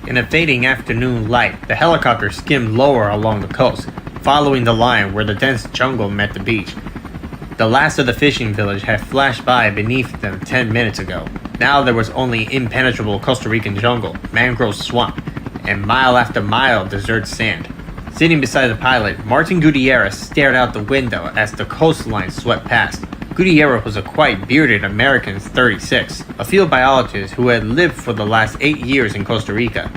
In the fading afternoon light, the helicopter skimmed lower along the coast, following the line where the dense jungle met the beach. The last of the fishing village had flashed by beneath them 10 minutes ago. Now there was only impenetrable Costa Rican jungle, mangrove swamp, and mile after mile of desert sand. Sitting beside the pilot, Martin Guitierrez stared out the window as the coastline swept past. Guitierrez was a quite bearded American 36, a field biologist who had lived for the last 8 years in Costa Rica.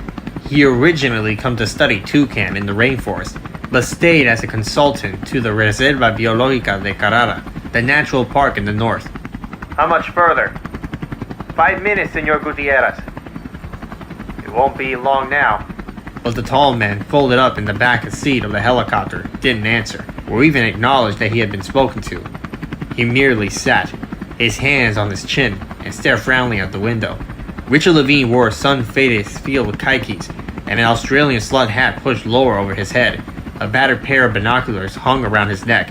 He originally come to study toucan in the rainforest, but stayed as a consultant to the Reserva Biológica de Carrara, the natural park in the north. How much further? 5 minutes, Senor Guitierrez. It won't be long now. But the tall man, folded up in the back seat of the helicopter, didn't answer, or even acknowledge that he had been spoken to. He merely sat, his hands on his chin, and stared frowningly out the window. Richard Levine wore a sun-faded field khakis, and an Australian slut hat pushed lower over his head. A battered pair of binoculars hung around his neck.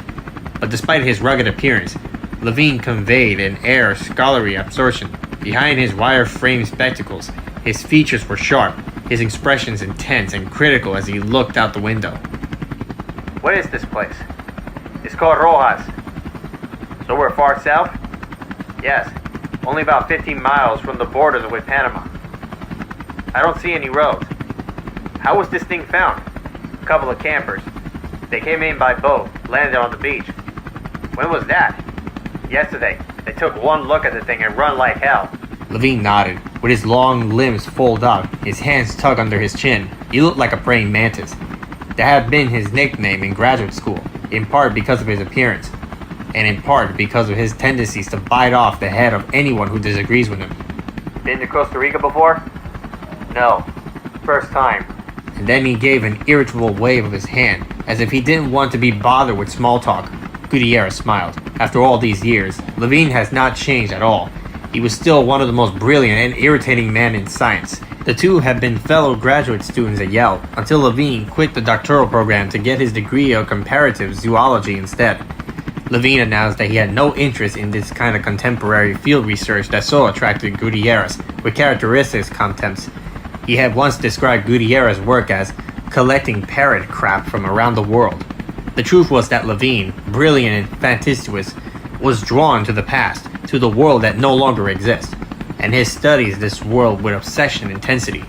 But despite his rugged appearance, Levine conveyed an air of scholarly absorption. Behind his wire-framed spectacles, his features were sharp, his expressions intense and critical as he looked out the window. What is this place? It's called Rojas. So we're far south? Yes, only about 15 miles from the border with Panama. I don't see any roads. How was this thing found? A couple of campers. They came in by boat, landed on the beach. When was that? Yesterday. They took one look at the thing and run like hell. Levine nodded, with his long limbs folded up, his hands tucked under his chin. He looked like a praying mantis. That had been his nickname in graduate school, in part because of his appearance, and in part because of his tendencies to bite off the head of anyone who disagrees with him. Been to Costa Rica before? No. First time. And then he gave an irritable wave of his hand, as if he didn't want to be bothered with small talk. Guitierrez smiled. After all these years, Levine has not changed at all. He was still one of the most brilliant and irritating men in science. The two had been fellow graduate students at Yale, until Levine quit the doctoral program to get his degree of comparative zoology instead. Levine announced that he had no interest in this kind of contemporary field research that so attracted Guitierrez, with characteristics contempts. He had once described Guitierrez's work as collecting parrot crap from around the world. The truth was that Levine, brilliant and fantastious, was drawn to the past, to the world that no longer exists, and he studies this world with obsession intensity.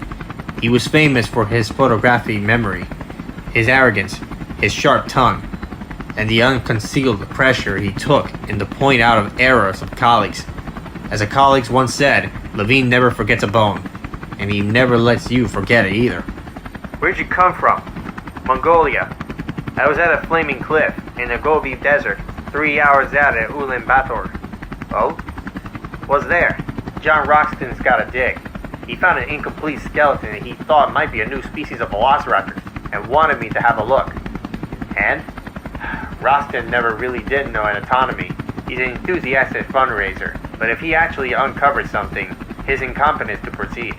He was famous for his photographic memory, his arrogance, his sharp tongue, and the unconcealed pressure he took in to point out of errors of colleagues. As a colleague once said, Levine never forgets a bone, and he never lets you forget it either. Where'd you come from? Mongolia. I was at a flaming cliff in the Gobi Desert, 3 hours out at Ulaanbaatar. Oh? What's there? John Roxton's got a dig. He found an incomplete skeleton that he thought might be a new species of velociraptor, and wanted me to have a look. And? Roxton never really did know anatomy. He's an enthusiastic fundraiser, but if he actually uncovered something, his incompetence to proceed.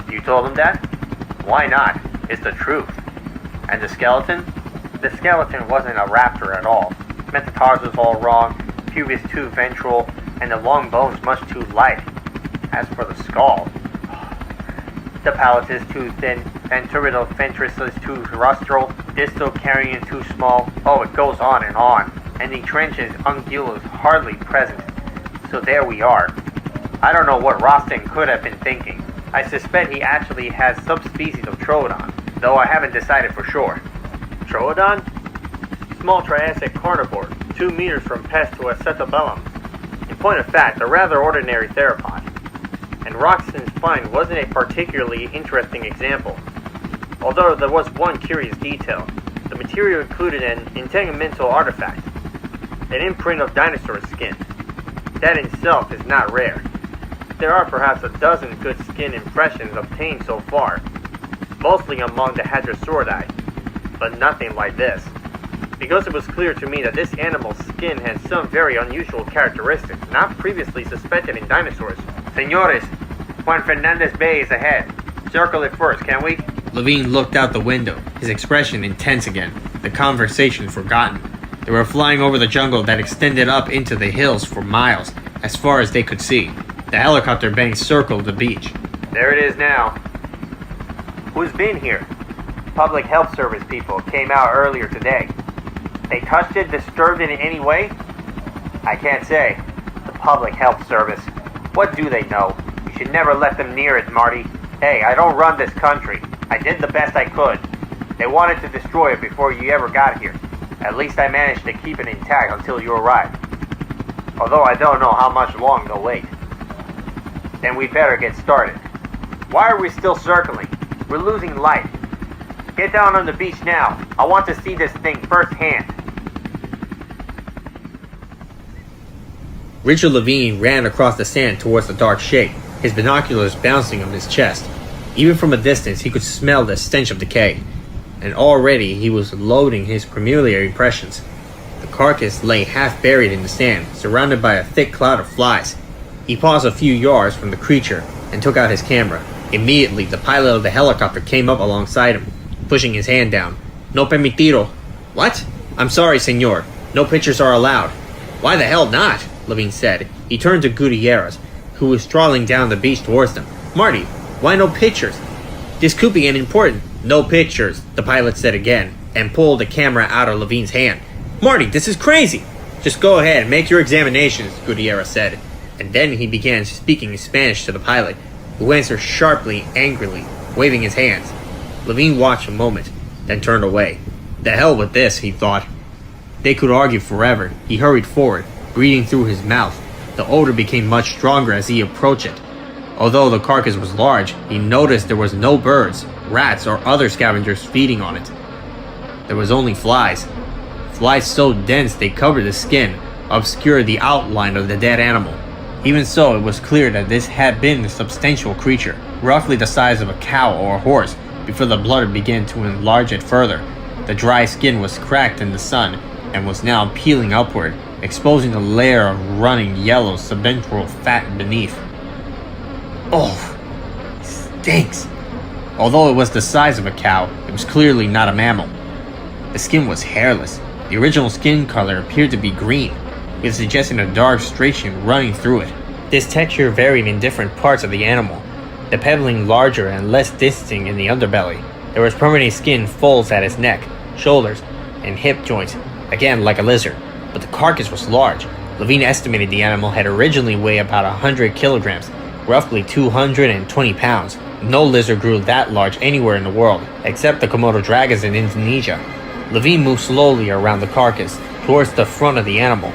You told him that? Why not? It's the truth. And the skeleton? The skeleton wasn't a raptor at all. Metatarsus was all wrong, pubis too ventral, and the long bones much too light. As for the skull, the palate is too thin, ventricular ventris is too rostral, distal carrion too small. Oh, it goes on. And the trenchant ungulus hardly present. So there we are. I don't know what Rostin could have been thinking. I suspect he actually has subspecies of Troodon, though I haven't decided for sure. Troodon? Small Triassic carnivore, 2 meters from pest to acetabellum. In point of fact, a rather ordinary theropod. And Roxton's find wasn't a particularly interesting example. Although there was one curious detail. The material included an integumental artifact, an imprint of dinosaur skin. That in itself is not rare. There are perhaps a dozen good skin impressions obtained so far, mostly among the Hadrosauridae, but nothing like this. Because it was clear to me that this animal's skin had some very unusual characteristics not previously suspected in dinosaurs. Señores, Juan Fernandez Bay is ahead. Circle it first, can we? Levine looked out the window, his expression intense again, the conversation forgotten. They were flying over the jungle that extended up into the hills for miles, as far as they could see. The helicopter bank circled the beach. There it is now. Who's been here? Public health service people came out earlier today. They touched it, disturbed it in any way? I can't say. The public health service. What do they know? You should never let them near it, Marty. Hey, I don't run this country. I did the best I could. They wanted to destroy it before you ever got here. At least I managed to keep it intact until you arrived. Although I don't know how much long they'll wait. Then we better get started. Why are we still circling? We're losing light. Get down on the beach now. I want to see this thing firsthand. Richard Levine ran across the sand towards the dark shape, his binoculars bouncing on his chest. Even from a distance, he could smell the stench of decay. And already he was loading his preliminary impressions. The carcass lay half buried in the sand, surrounded by a thick cloud of flies. He paused a few yards from the creature and took out his camera. Immediately, the pilot of the helicopter came up alongside him, pushing his hand down. No permitido. What? I'm sorry, senor. No pictures are allowed. Why the hell not? Levine said. He turned to Guitierrez, who was strolling down the beach towards them. Marty, why no pictures? This could be important. No pictures, the pilot said again, and pulled the camera out of Levine's hand. Marty, this is crazy. Just go ahead and make your examinations, Guitierrez said. And then he began speaking Spanish to the pilot, who answered sharply, angrily, waving his hands. Levine watched a moment, then turned away. The hell with this, he thought. They could argue forever. He hurried forward, breathing through his mouth. The odor became much stronger as he approached it. Although the carcass was large, he noticed there was no birds, rats, or other scavengers feeding on it. There was only flies. Flies so dense they covered the skin, obscured the outline of the dead animal. Even so, it was clear that this had been a substantial creature, roughly the size of a cow or a horse, before the blood began to enlarge it further. The dry skin was cracked in the sun, and was now peeling upward, exposing a layer of running yellow subventral fat beneath. Oh, it stinks. Although it was the size of a cow, it was clearly not a mammal. The skin was hairless. The original skin color appeared to be green, with suggesting a dark striation running through it. This texture varied in different parts of the animal, the pebbling larger and less distinct in the underbelly. There was permanent skin folds at its neck, shoulders, and hip joints, again like a lizard, but the carcass was large. Levine estimated the animal had originally weighed about 100 kilograms, roughly 220 pounds. No lizard grew that large anywhere in the world, except the Komodo dragons in Indonesia. Levine moved slowly around the carcass, towards the front of the animal.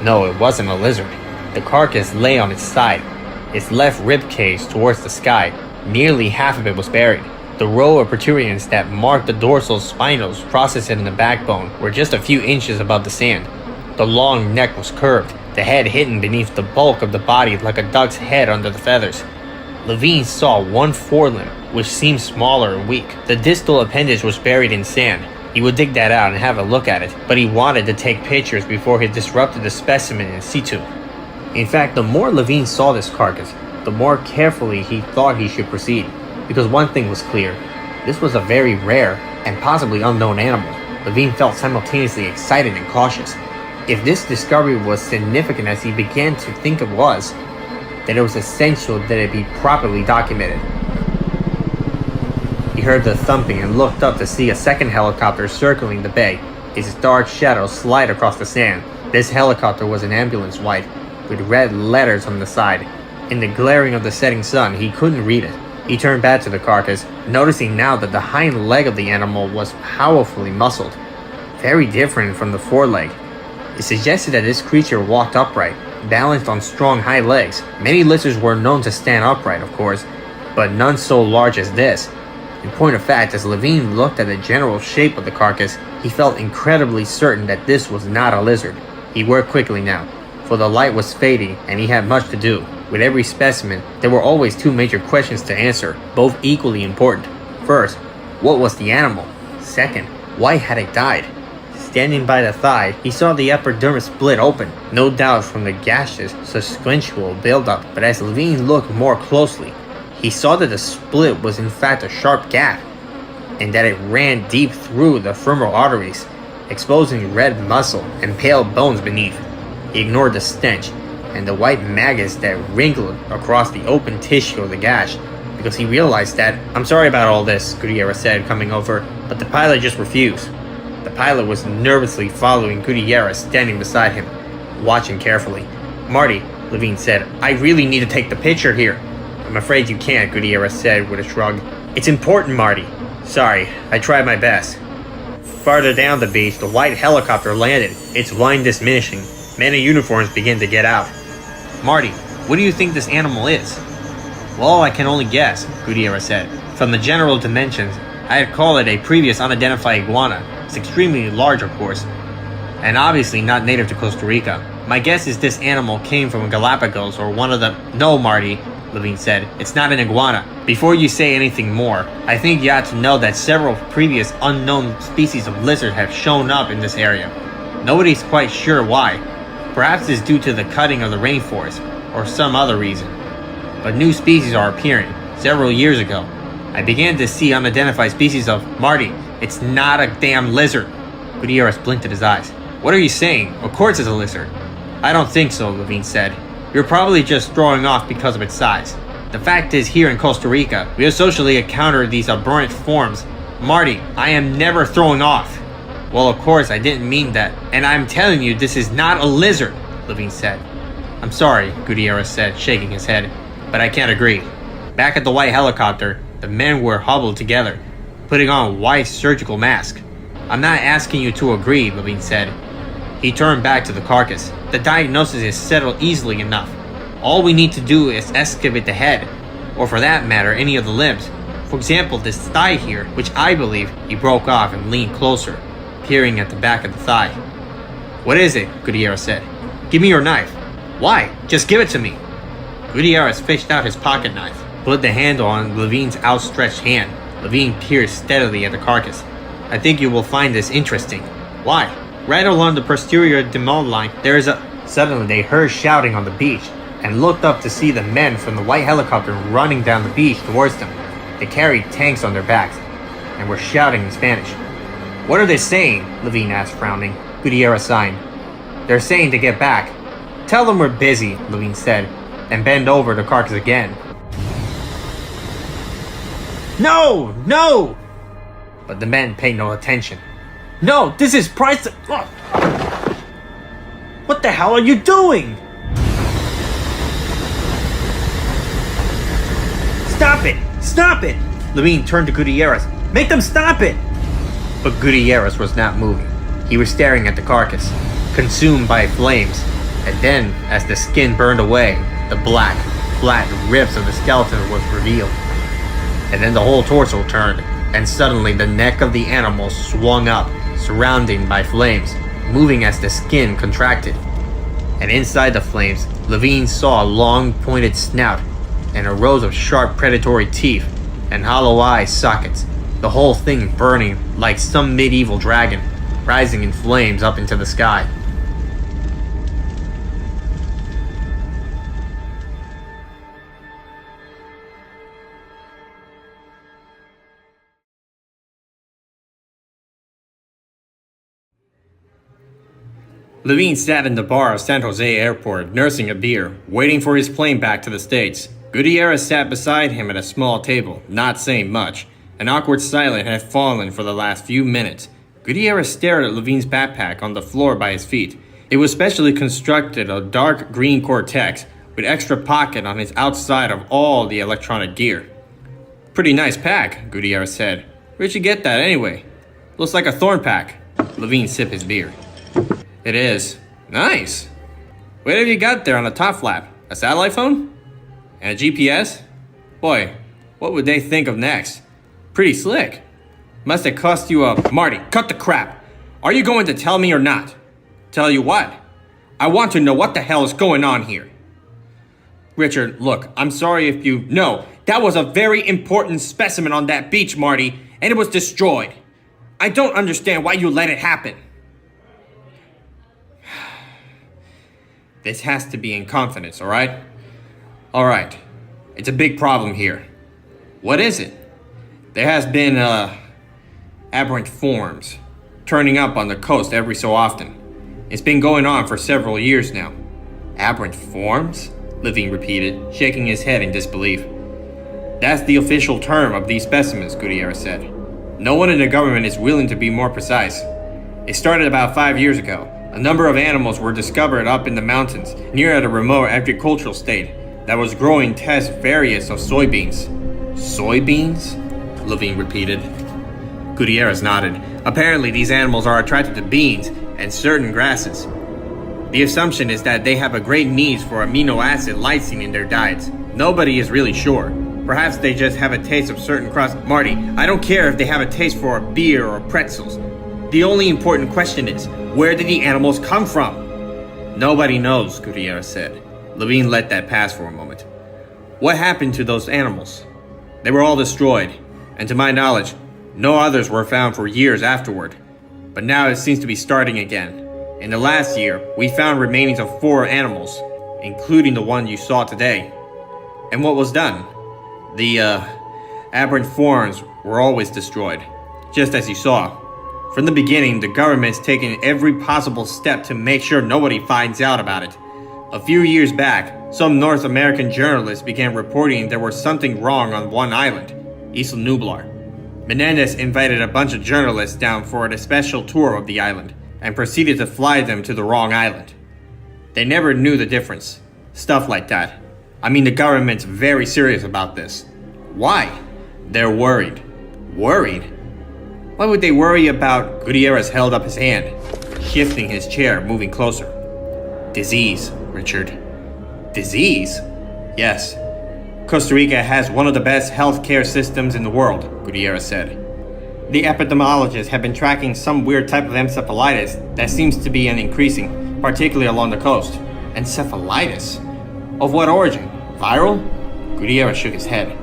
No, it wasn't a lizard. The carcass lay on its side, its left rib cage towards the sky. Nearly half of it was buried. The row of protrusions that marked the dorsal spinals processed in the backbone were just a few inches above the sand. The long neck was curved, the head hidden beneath the bulk of the body like a duck's head under the feathers. Levine saw one forelimb, which seemed smaller and weak. The distal appendage was buried in sand. He would dig that out and have a look at it, but he wanted to take pictures before he disrupted the specimen in situ. In fact, the more Levine saw this carcass, the more carefully he thought he should proceed, because one thing was clear. This was a very rare and possibly unknown animal. Levine felt simultaneously excited and cautious. If this discovery was significant as he began to think it was, then it was essential that it be properly documented. He heard the thumping and looked up to see a second helicopter circling the bay, its dark shadow slide across the sand. This helicopter was an ambulance white, with red letters on the side. In the glaring of the setting sun, he couldn't read it. He turned back to the carcass, noticing now that the hind leg of the animal was powerfully muscled, very different from the foreleg. It suggested that this creature walked upright, balanced on strong hind legs. Many lizards were known to stand upright, of course, but none so large as this. In point of fact, as Levine looked at the general shape of the carcass, he felt incredibly certain that this was not a lizard. He worked quickly now, for the light was fading and he had much to do. With every specimen, there were always two major questions to answer, both equally important. First, what was the animal? Second, why had it died? Standing by the thigh, he saw the epidermis split open, no doubt from the gaseous, sequential buildup, but as Levine looked more closely, he saw that the split was in fact a sharp gap, and that it ran deep through the femoral arteries, exposing red muscle and pale bones beneath. He ignored the stench, and the white maggots that wrinkled across the open tissue of the gash, because he realized that, "I'm sorry about all this," Guitierrez said, coming over, but the pilot just refused. The pilot was nervously following Guitierrez, standing beside him, watching carefully. "Marty," Levine said, "I really need to take the picture here." "I'm afraid you can't," Guitierrez said with a shrug. "It's important, Marty." "Sorry, I tried my best." Farther down the beach, the white helicopter landed, its line diminishing. Men in uniforms began to get out. "Marty, what do you think this animal is?" "Well, I can only guess," Guitierrez said. "From the general dimensions, I'd call it a previous unidentified iguana. It's extremely large, of course, and obviously not native to Costa Rica. My guess is this animal came from Galapagos or one of the—" "No, Marty," Levine said. "It's not an iguana. Before you say anything more, I think you ought to know that several previous unknown species of lizard have shown up in this area. Nobody's quite sure why. Perhaps it's due to the cutting of the rainforest, or some other reason. But new species are appearing. Several years ago, I began to see unidentified species of—" "Marty, it's not a damn lizard." Guitierrez blinked at his eyes. "What are you saying? Of course it's a lizard." "I don't think so," Levine said. "You're probably just throwing off because of its size. The fact is, here in Costa Rica, we have socially encountered these aberrant forms." "Marty, I am never throwing off." "Well, of course, I didn't mean that. And I'm telling you, this is not a lizard," Levine said. "I'm sorry," Guitierrez said, shaking his head, "but I can't agree." Back at the white helicopter, the men were huddled together, putting on white surgical masks. "I'm not asking you to agree," Levine said. He turned back to the carcass. "The diagnosis is settled easily enough. All we need to do is excavate the head, or for that matter, any of the limbs. For example, this thigh here, which I believe—" He broke off and leaned closer, peering at the back of the thigh. "What is it?" Guitierrez said. "Give me your knife." "Why? Just give it to me." Guitierrez fished out his pocket knife, put the handle on Levine's outstretched hand. Levine peered steadily at the carcass. "I think you will find this interesting." "Why?" "Right along the posterior demol line, there is a—" Suddenly they heard shouting on the beach, and looked up to see the men from the white helicopter running down the beach towards them. They carried tanks on their backs, and were shouting in Spanish. "What are they saying?" Levine asked, frowning. Guitierrez signed. "They're saying to get back." "Tell them we're busy," Levine said, and bent over the carcass again. "No! No!" But the men paid no attention. "No, this is priceless." "What the hell are you doing?" "Stop it! Stop it!" Levine turned to Guitierrez. "Make them stop it!" But Guitierrez was not moving. He was staring at the carcass, consumed by flames. And then, as the skin burned away, the black, flat ribs of the skeleton was revealed. And then the whole torso turned, and suddenly the neck of the animal swung up, surrounded by flames, moving as the skin contracted. And inside the flames, Levine saw a long pointed snout, and a row of sharp predatory teeth, and hollow eye sockets, the whole thing burning like some medieval dragon, rising in flames up into the sky. Levine sat in the bar of San Jose Airport, nursing a beer, waiting for his plane back to the States. Guitierrez sat beside him at a small table, not saying much. An awkward silence had fallen for the last few minutes. Guitierrez stared at Levine's backpack on the floor by his feet. It was specially constructed of dark green Cortex, with extra pocket on its outside of all the electronic gear. "Pretty nice pack," Guitierrez said. "Where'd you get that anyway?" "Looks like a Thorne pack." Levine sipped his beer. "It is. Nice. What have you got there on the top flap? A satellite phone? And a GPS? Boy, what would they think of next? Pretty slick. Must have cost you a—" "Marty, cut the crap. Are you going to tell me or not?" "Tell you what? I want to know what the hell is going on here." "Richard, look, I'm sorry if you—" "No, that was a very important specimen on that beach, Marty, and it was destroyed. I don't understand why you let it happen." "This has to be in confidence, alright?" "Alright. It's a big problem here." "What is it?" "There has been, aberrant forms turning up on the coast every so often. It's been going on for several years now." "Aberrant forms?" Levine repeated, shaking his head in disbelief. That's the official term of these specimens, Guitierrez said. No one in the government is willing to be more precise. It started about 5 years ago. A number of animals were discovered up in the mountains near a remote agricultural state that was growing test varieties of soybeans. Soybeans? Levine repeated. Guitierrez nodded. Apparently these animals are attracted to beans and certain grasses. The assumption is that they have a great need for amino acid lysine in their diets. Nobody is really sure. Perhaps they just have a taste of certain cross. Marty, I don't care if they have a taste for beer or pretzels. The only important question is, where did the animals come from? Nobody knows, Guitierrez said. Levine let that pass for a moment. What happened to those animals? They were all destroyed, and to my knowledge, no others were found for years afterward. But now it seems to be starting again. In the last year, we found remainings of 4 animals, including the one you saw today. And what was done? The, Aberrant Forms were always destroyed, just as you saw. From the beginning, the government's taken every possible step to make sure nobody finds out about it. A few years back, some North American journalists began reporting there was something wrong on one island, Isla Nublar. Menendez invited a bunch of journalists down for a special tour of the island and proceeded to fly them to the wrong island. They never knew the difference. Stuff like that. I mean, the government's very serious about this. Why? They're worried. Worried? Why would they worry about? Guitierrez held up his hand, shifting his chair, moving closer. Disease, Richard. Disease? Yes. Costa Rica has one of the best healthcare systems in the world, Guitierrez said. The epidemiologists have been tracking some weird type of encephalitis that seems to be increasing, particularly along the coast. Encephalitis? Of what origin? Viral? Guitierrez shook his head.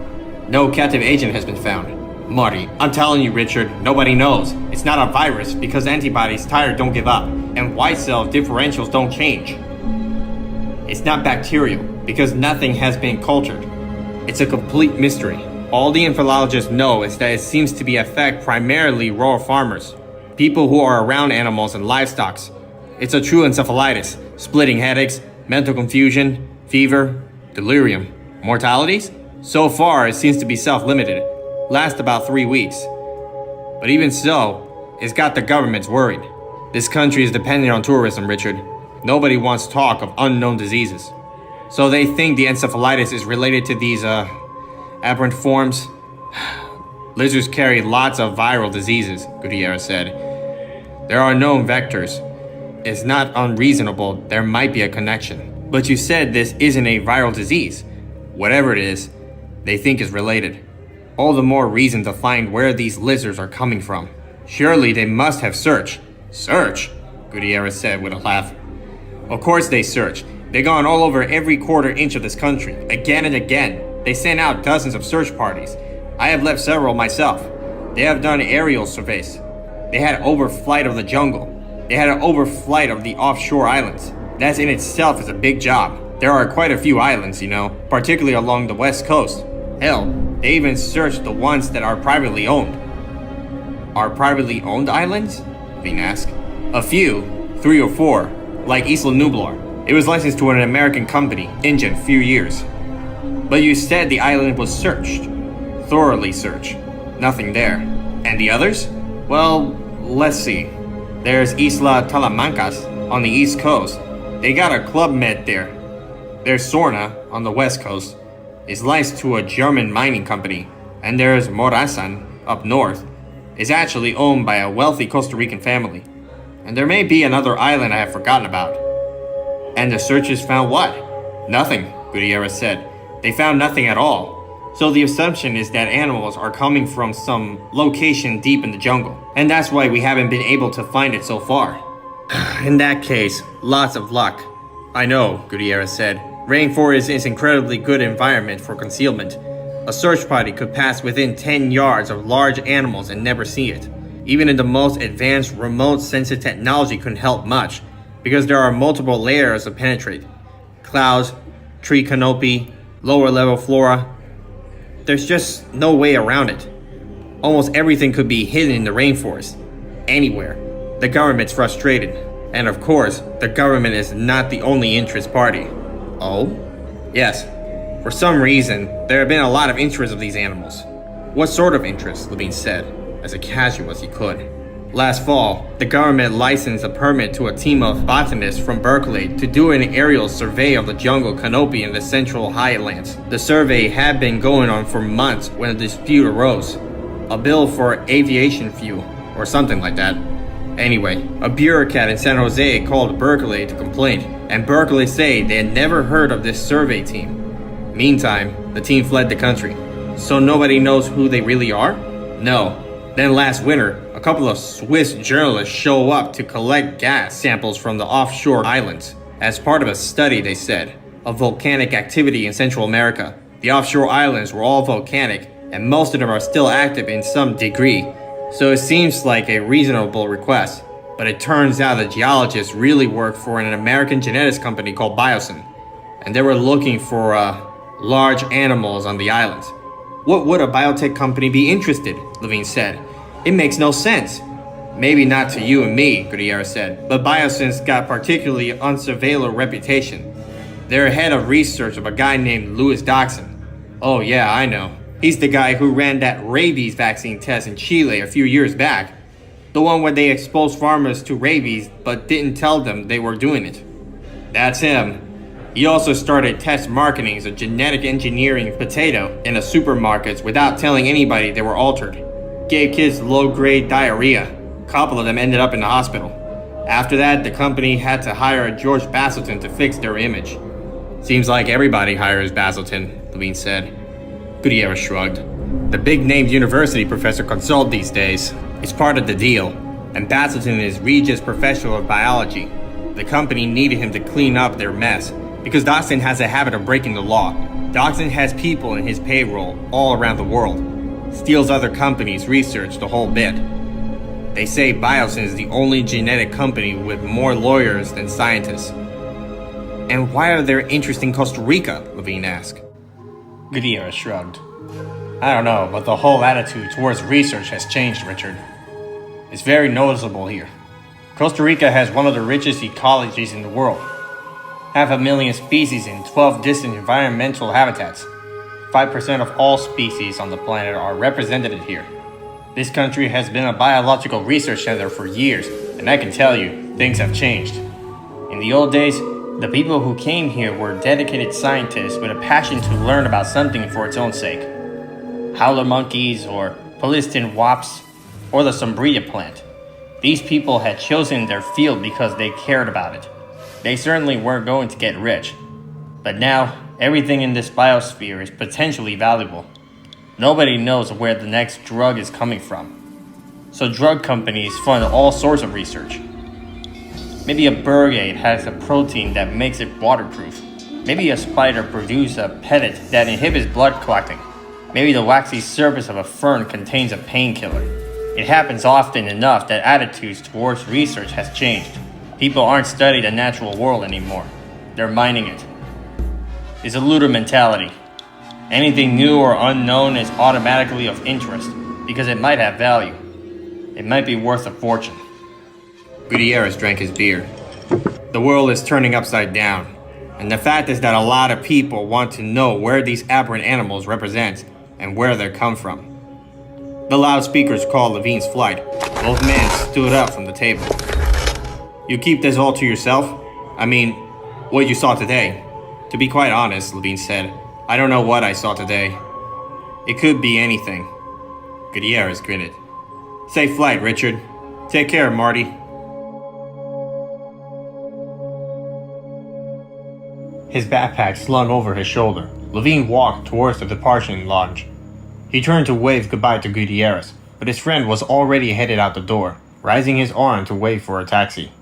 No captive agent has been found. Marty, I'm telling you, Richard, nobody knows. It's not a virus because antibodies titer don't give up, and white cell differentials don't change. It's not bacterial because nothing has been cultured. It's a complete mystery. All the encephaliologists know is that it seems to be affect primarily rural farmers, people who are around animals and livestock. It's a true encephalitis, splitting headaches, mental confusion, fever, delirium. Mortalities? So far, it seems to be self-limited. Last about 3 weeks. But even so, it's got the governments worried. This country is dependent on tourism, Richard. Nobody wants talk of unknown diseases. So they think the encephalitis is related to these, aberrant forms. Lizards carry lots of viral diseases, Guitierrez said. There are known vectors. It's not unreasonable there might be a connection. But you said this isn't a viral disease. Whatever it is, they think is related. All the more reason to find where these lizards are coming from. Surely they must have searched. Search? Guitierrez said with a laugh. Of course they search. They've gone all over every quarter inch of this country, again and again. They sent out dozens of search parties. I have left several myself. They have done aerial surveys. They had overflight of the jungle. They had an overflight of the offshore islands. That in itself is a big job. There are quite a few islands, you know, particularly along the west coast. Hell, they even searched the ones that are privately owned. Are privately owned islands? Levine asked. A few, 3 or 4, like Isla Nublar. It was licensed to an American company, Injun, few years. But you said the island was searched. Thoroughly searched. Nothing there. And the others? Well, let's see. There's Isla Talamancas on the east coast. They got a club med there. There's Sorna on the west coast. It's licensed to a German mining company. And there's Morazan up north. It's actually owned by a wealthy Costa Rican family. And there may be another island I have forgotten about. And the searchers found what? Nothing, Guitierrez said. They found nothing at all. So the assumption is that animals are coming from some location deep in the jungle. And that's why we haven't been able to find it so far. In that case, lots of luck. I know, Guitierrez said. Rainforest is an incredibly good environment for concealment. A search party could pass within 10 yards of large animals and never see it. Even in the most advanced remote sensor technology couldn't help much, because there are multiple layers to penetrate. Clouds, tree canopy, lower level flora. There's just no way around it. Almost everything could be hidden in the rainforest. Anywhere. The government's frustrated. And of course, the government is not the only interest party. Oh? Yes. For some reason, there had been a lot of interest of these animals. What sort of interest, Levine said, as casual as he could. Last fall, the government licensed a permit to a team of botanists from Berkeley to do an aerial survey of the jungle canopy in the central highlands. The survey had been going on for months when a dispute arose. A bill for aviation fuel, or something like that. Anyway, a bureaucrat in San Jose called Berkeley to complain, and Berkeley said they had never heard of this survey team. Meantime, the team fled the country. So nobody knows who they really are? No. Then last winter, a couple of Swiss journalists show up to collect gas samples from the offshore islands. As part of a study, they said, of volcanic activity in Central America. The offshore islands were all volcanic, and most of them are still active in some degree. So it seems like a reasonable request. But it turns out the geologists really work for an American genetics company called Biosyn. And they were looking for large animals on the islands. What would a biotech company be interested? Levine said. It makes no sense. Maybe not to you and me, Guitierrez said, but Biosyn's got particularly unsurveilled reputation. They're head of research of a guy named Louis Doxon. Oh yeah, I know. He's the guy who ran that rabies vaccine test in Chile a few years back. The one where they exposed farmers to rabies but didn't tell them they were doing it. That's him. He also started test marketings of genetic engineering potato in the supermarkets without telling anybody they were altered. Gave kids low-grade diarrhea. A couple of them ended up in the hospital. After that, the company had to hire George Baselton to fix their image. Seems like everybody hires Baselton, Levine said. Guitierrez shrugged. The big-named university professor consults these days. It's part of the deal. And Baselton is Regis Professor of Biology. The company needed him to clean up their mess, because Doxon has a habit of breaking the law. Doxon has people in his payroll all around the world. Steals other companies' research the whole bit. They say Biosyn is the only genetic company with more lawyers than scientists. And why are there interests in Costa Rica? Levine asked. Guitierrez shrugged. I don't know, but the whole attitude towards research has changed, Richard. It's very noticeable here. Costa Rica has one of the richest ecologies in the world. 500,000 species in 12 distinct environmental habitats. 5% of all species on the planet are represented here. This country has been a biological research center for years, and I can tell you, things have changed. In the old days, the people who came here were dedicated scientists with a passion to learn about something for its own sake. Howler monkeys, or Palestine wasps, or the Sombrilla plant. These people had chosen their field because they cared about it. They certainly weren't going to get rich. But now, everything in this biosphere is potentially valuable. Nobody knows where the next drug is coming from. So drug companies fund all sorts of research. Maybe a bird has a protein that makes it waterproof. Maybe a spider produces a peptide that inhibits blood clotting. Maybe the waxy surface of a fern contains a painkiller. It happens often enough that attitudes towards research has changed. People aren't studying the natural world anymore. They're mining it. It's a looter mentality. Anything new or unknown is automatically of interest because it might have value. It might be worth a fortune. Guitierrez drank his beer. The world is turning upside down, and the fact is that a lot of people want to know where these aberrant animals represent and where they come from. The loudspeakers called Levine's flight. Both men stood up from the table. You keep this all to yourself? I mean, what you saw today. To be quite honest, Levine said, I don't know what I saw today. It could be anything. Guitierrez grinned. Safe flight, Richard. Take care, Marty. His backpack slung over his shoulder, Levine walked towards the departure lounge. He turned to wave goodbye to Guitierrez, but his friend was already headed out the door, raising his arm to wait for a taxi.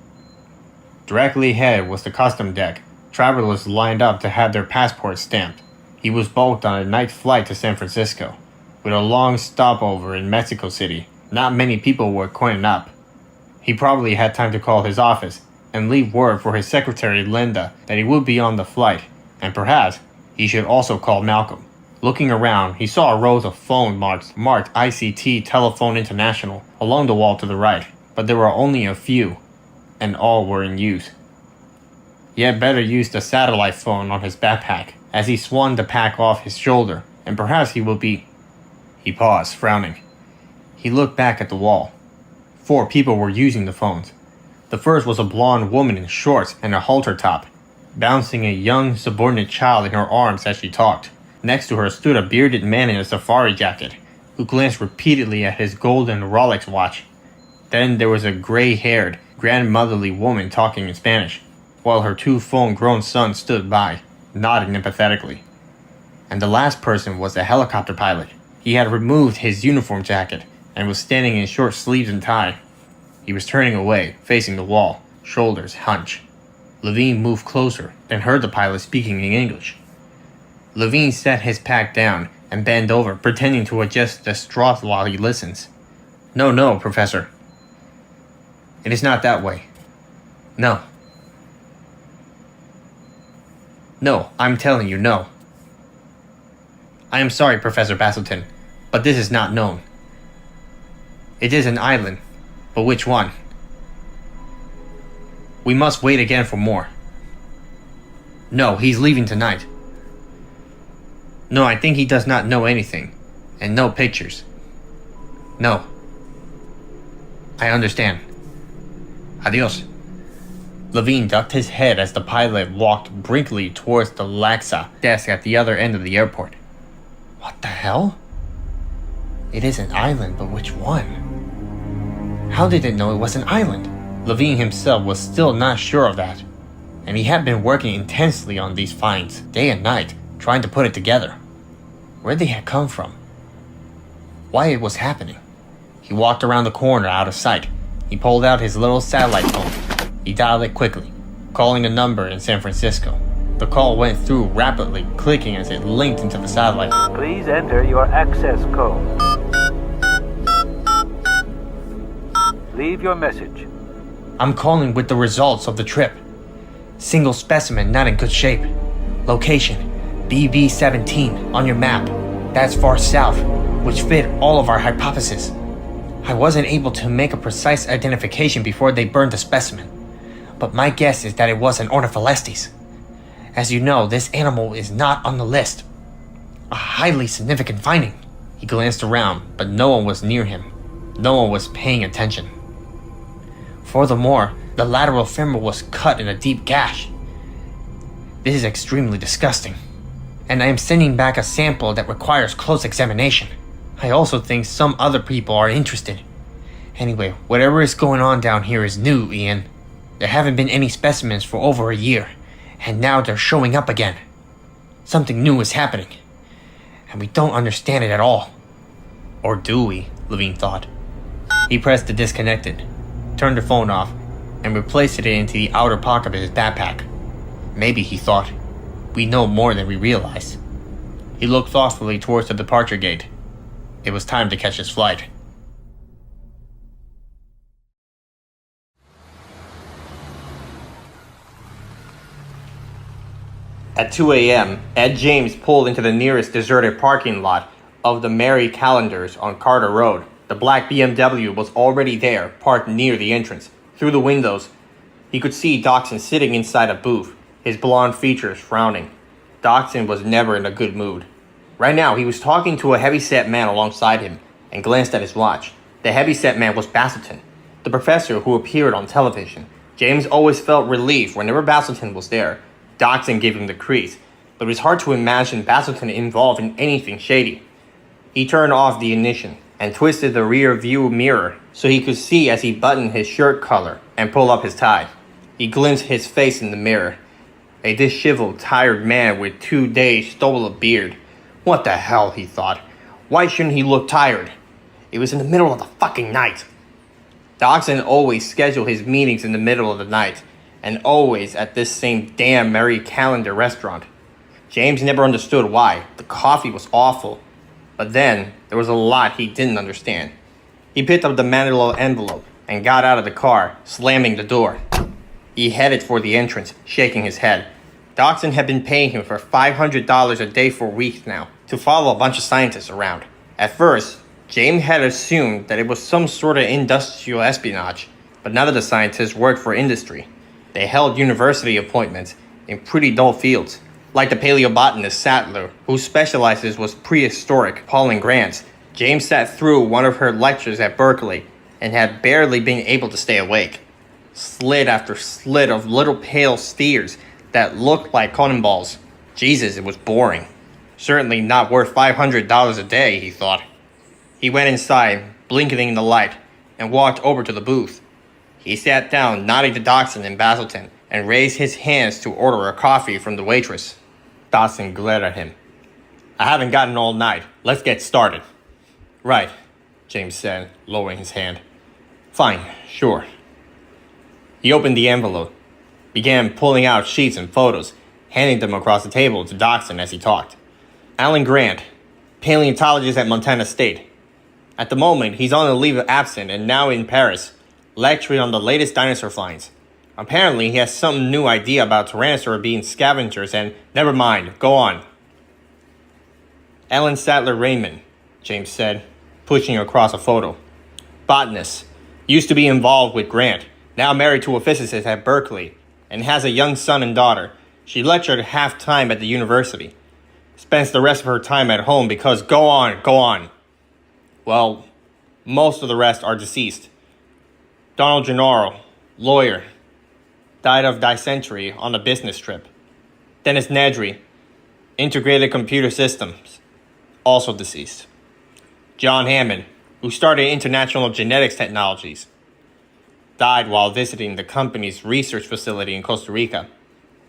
Directly ahead was the custom deck. Travelers lined up to have their passports stamped. He was booked on a night flight to San Francisco. With a long stopover in Mexico City, not many people were coining up. He probably had time to call his office and leave word for his secretary Linda that he would be on the flight, and perhaps he should also call Malcolm. Looking around, he saw a row of phone marked ICT Telephone International along the wall to the right, but there were only a few, and all were in use. He had better use the satellite phone on his backpack as he swung the pack off his shoulder, and perhaps he will be... He paused, frowning. He looked back at the wall. 4 people were using the phones. The first was a blonde woman in shorts and a halter top, bouncing a young subordinate child in her arms as she talked. Next to her stood a bearded man in a safari jacket, who glanced repeatedly at his golden Rolex watch. Then there was a gray-haired, grandmotherly woman talking in Spanish, while her 2 full-grown sons stood by, nodding empathetically. And the last person was a helicopter pilot. He had removed his uniform jacket and was standing in short sleeves and tie. He was turning away, facing the wall, shoulders hunched. Levine moved closer and heard the pilot speaking in English. Levine set his pack down and bent over, pretending to adjust the straw while he listens. No, Professor. It is not that way. No. No, I'm telling you, no. I am sorry, Professor Basilton, but this is not known. It is an island, but which one? We must wait again for more. No, he's leaving tonight. No, I think he does not know anything, and no pictures. No. I understand. Adios. Levine ducked his head as the pilot walked briskly towards the Laxa desk at the other end of the airport. What the hell? It is an island, but which one? How did it know it was an island? Levine himself was still not sure of that, and he had been working intensely on these finds, day and night, trying to put it together. Where they had come from. Why it was happening. He walked around the corner out of sight. He pulled out his little satellite phone. He dialed it quickly, calling a number in San Francisco. The call went through rapidly, clicking as it linked into the satellite. Please enter your access code. Leave your message. I'm calling with the results of the trip. Single specimen not in good shape. Location, BB17 on your map. That's far south, which fit all of our hypotheses. I wasn't able to make a precise identification before they burned the specimen, but my guess is that it was an Ornitholestes. As you know, this animal is not on the list. A highly significant finding. He glanced around, but no one was near him. No one was paying attention. Furthermore, the lateral femur was cut in a deep gash. This is extremely disgusting, and I am sending back a sample that requires close examination. I also think some other people are interested. Anyway, whatever is going on down here is new, Ian. There haven't been any specimens for over a year, and now they're showing up again. Something new is happening, and we don't understand it at all. Or do we? Levine thought. He pressed the disconnected, turned the phone off, and replaced it into the outer pocket of his backpack. Maybe, he thought, we know more than we realize. He looked thoughtfully towards the departure gate. It was time to catch his flight. At 2 a.m., Ed James pulled into the nearest deserted parking lot of the Mary Callender's on Carter Road. The black BMW was already there, parked near the entrance. Through the windows, he could see Dachshund sitting inside a booth, his blonde features frowning. Dachshund was never in a good mood. Right now, he was talking to a heavy-set man alongside him and glanced at his watch. The heavy-set man was Basilton, the professor who appeared on television. James always felt relief whenever Basilton was there. Dachshund gave him the crease, but it was hard to imagine Basilton involved in anything shady. He turned off the ignition and twisted the rear view mirror so he could see as he buttoned his shirt collar and pulled up his tie. He glimpsed his face in the mirror. A disheveled, tired man with 2 days stole a beard. What the hell, he thought. Why shouldn't he look tired? It was in the middle of the fucking night. Dachshund always scheduled his meetings in the middle of the night, and always at this same damn Mary Callender restaurant. James never understood why. The coffee was awful. But then, there was a lot he didn't understand. He picked up the manila envelope and got out of the car, slamming the door. He headed for the entrance, shaking his head. Dachshund had been paying him for $500 a day for weeks now, to follow a bunch of scientists around. At first, James had assumed that it was some sort of industrial espionage, but none of the scientists worked for industry. They held university appointments in pretty dull fields. Like the paleobotanist Sattler, whose specializes was prehistoric pollen glands, James sat through one of her lectures at Berkeley and had barely been able to stay awake. Slit after slit of little pale spheres that looked like cotton balls. Jesus, it was boring. Certainly not worth $500 a day, he thought. He went inside, blinking the light, and walked over to the booth. He sat down, nodding to Dodson and Basilton, and raised his hands to order a coffee from the waitress. Dodson glared at him. I haven't gotten all night. Let's get started. Right, James said, lowering his hand. Fine, sure. He opened the envelope, began pulling out sheets and photos, handing them across the table to Dodson as he talked. Alan Grant, paleontologist at Montana State. At the moment, he's on a leave of absence and now in Paris, lecturing on the latest dinosaur finds. Apparently, he has some new idea about tyrannosaurs being scavengers and... Never mind, go on. Alan Sattler Raymond, James said, pushing across a photo. Botanist. Used to be involved with Grant, now married to a physicist at Berkeley, and has a young son and daughter. She lectured half-time at the university. Spends the rest of her time at home because... Go on. Well, most of the rest are deceased. Donald Gennaro, lawyer, died of dysentery on a business trip. Dennis Nedry, integrated computer systems, also deceased. John Hammond, who started International Genetics Technologies, died while visiting the company's research facility in Costa Rica.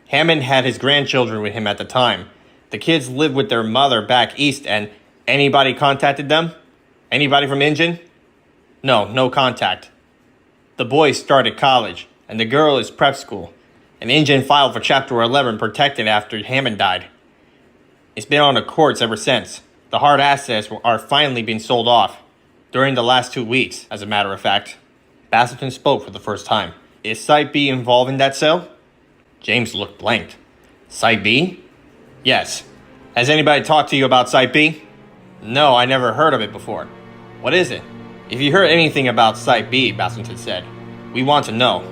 Hammond had his grandchildren with him at the time. The kids lived with their mother back east, and anybody contacted them? Anybody from Injun? No contact. The boy started college, and the girl is prep school. An Injun filed for Chapter 11 protected after Hammond died. It's been on the courts ever since. The hard assets are finally being sold off. During the last 2 weeks, as a matter of fact. Basilton spoke for the first time. Is Site B involved in that sale? James looked blanked. Site B? Yes. Has anybody talked to you about Site B? No, I never heard of it before. What is it? If you heard anything about Site B, Basilton said, we want to know.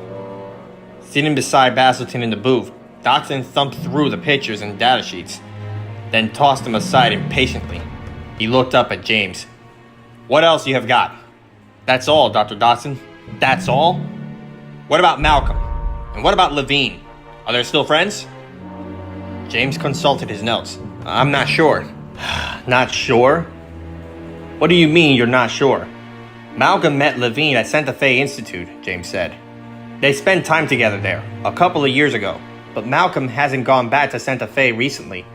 Sitting beside Basilton in the booth, Dodson thumped through the pictures and data sheets, then tossed them aside impatiently. He looked up at James. What else you have got? That's all, Dr. Dodson. That's all? What about Malcolm? And what about Levine? Are they still friends? James consulted his notes. I'm not sure. Not sure? What do you mean you're not sure? Malcolm met Levine at Santa Fe Institute, James said. They spent time together there, a couple of years ago, but Malcolm hasn't gone back to Santa Fe recently.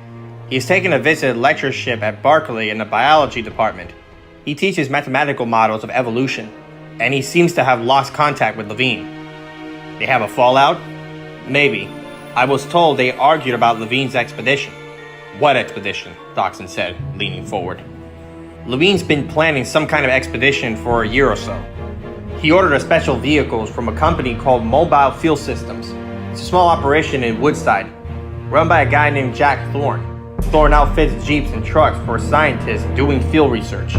He's taken a visit lectureship at Berkeley in the biology department. He teaches mathematical models of evolution, and he seems to have lost contact with Levine. They have a fallout? Maybe. I was told they argued about Levine's expedition. What expedition? Dodson said, leaning forward. Levine's been planning some kind of expedition for a year or so. He ordered a special vehicles from a company called Mobile Field Systems. It's a small operation in Woodside, run by a guy named Jack Thorne. Thorne outfits jeeps and trucks for scientists doing field research.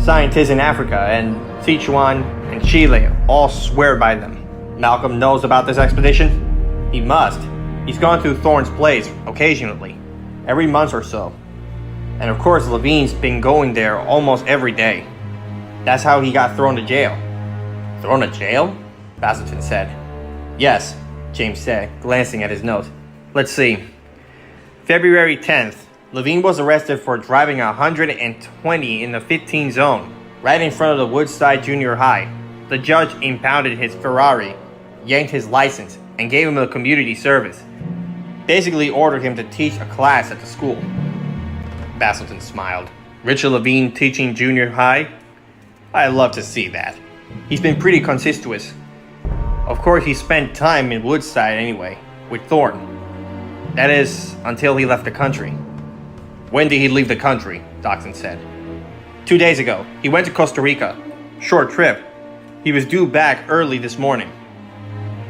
Scientists in Africa and Sichuan and Chile all swear by them. Malcolm knows about this expedition? He must. He's gone to Thorne's place occasionally, every month or so. And of course, Levine's been going there almost every day. That's how he got thrown to jail. Thrown to jail? Basilton said. Yes, James said, glancing at his notes. Let's see. February 10th, Levine was arrested for driving 120 in the 15 zone, right in front of the Woodside Junior High. The judge impounded his Ferrari, yanked his license, and gave him a community service. Basically ordered him to teach a class at the school. Basilton smiled. Richard Levine teaching junior high? I'd love to see that. He's been pretty consistent. Of course, he spent time in Woodside anyway, with Thorne. That is, until he left the country. When did he leave the country? Dodson said. 2 days ago. He went to Costa Rica. Short trip. He was due back early this morning.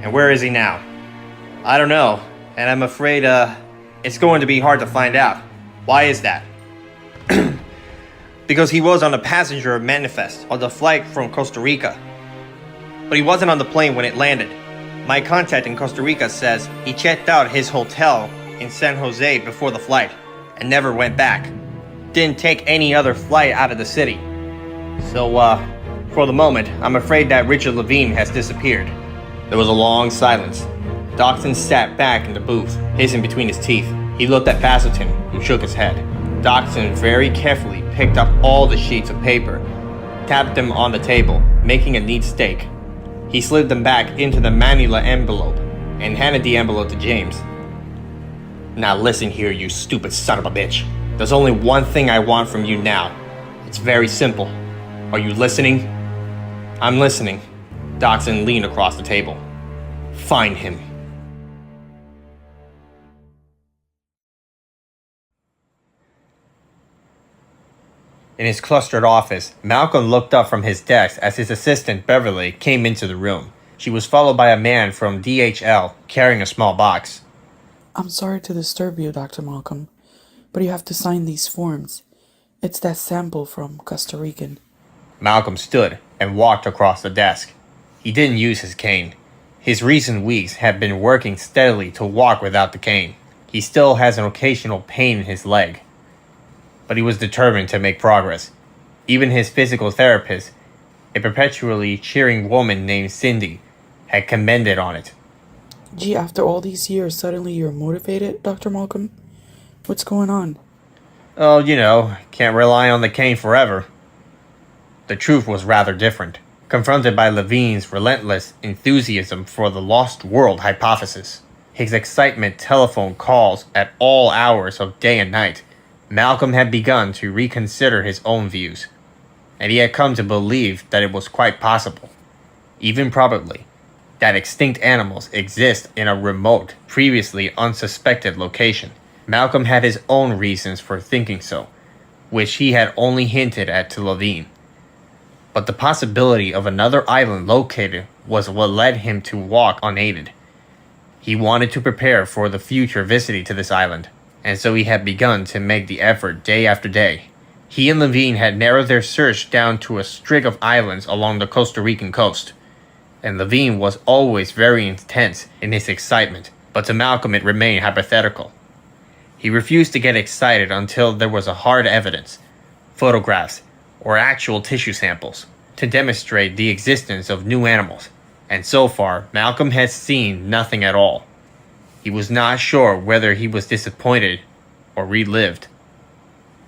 And where is he now? I don't know, and I'm afraid it's going to be hard to find out. Why is that? Because he was on a passenger manifest on the flight from Costa Rica. But he wasn't on the plane when it landed. My contact in Costa Rica says he checked out his hotel in San Jose before the flight and never went back. Didn't take any other flight out of the city. So, for the moment, I'm afraid that Richard Levine has disappeared. There was a long silence. Dawson sat back in the booth, hissing between his teeth. He looked at Basselton, who shook his head. Dawson very carefully picked up all the sheets of paper, tapped them on the table, making a neat stake. He slid them back into the manila envelope and handed the envelope to James. Now listen here, you stupid son of a bitch. There's only one thing I want from you now. It's very simple. Are you listening? I'm listening. Dawson leaned across the table. Find him. In his clustered office, Malcolm looked up from his desk as his assistant Beverly came into the room. She was followed by a man from DHL carrying a small box. I'm sorry to disturb you, Dr. Malcolm, but you have to sign these forms. It's that sample from Costa Rican. Malcolm stood and walked across the desk. He didn't use his cane. His recent weeks had been working steadily to walk without the cane. He still has an occasional pain in his leg, but he was determined to make progress. Even his physical therapist, a perpetually cheering woman named Cindy, had commended on it. Gee, after all these years, suddenly you're motivated, Dr. Malcolm? What's going on? Oh, you know, can't rely on the cane forever. The truth was rather different. Confronted by Levine's relentless enthusiasm for the lost world hypothesis, his excitement telephone calls at all hours of day and night, Malcolm had begun to reconsider his own views, and he had come to believe that it was quite possible, even probably, that extinct animals exist in a remote, previously unsuspected location. Malcolm had his own reasons for thinking so, which he had only hinted at to Levine. But the possibility of another island located was what led him to walk unaided. He wanted to prepare for the future visiting to this island, and so he had begun to make the effort day after day. He and Levine had narrowed their search down to a string of islands along the Costa Rican coast, and Levine was always very intense in his excitement, but to Malcolm it remained hypothetical. He refused to get excited until there was a hard evidence, photographs, or actual tissue samples, to demonstrate the existence of new animals, and so far Malcolm had seen nothing at all. He was not sure whether he was disappointed or relived.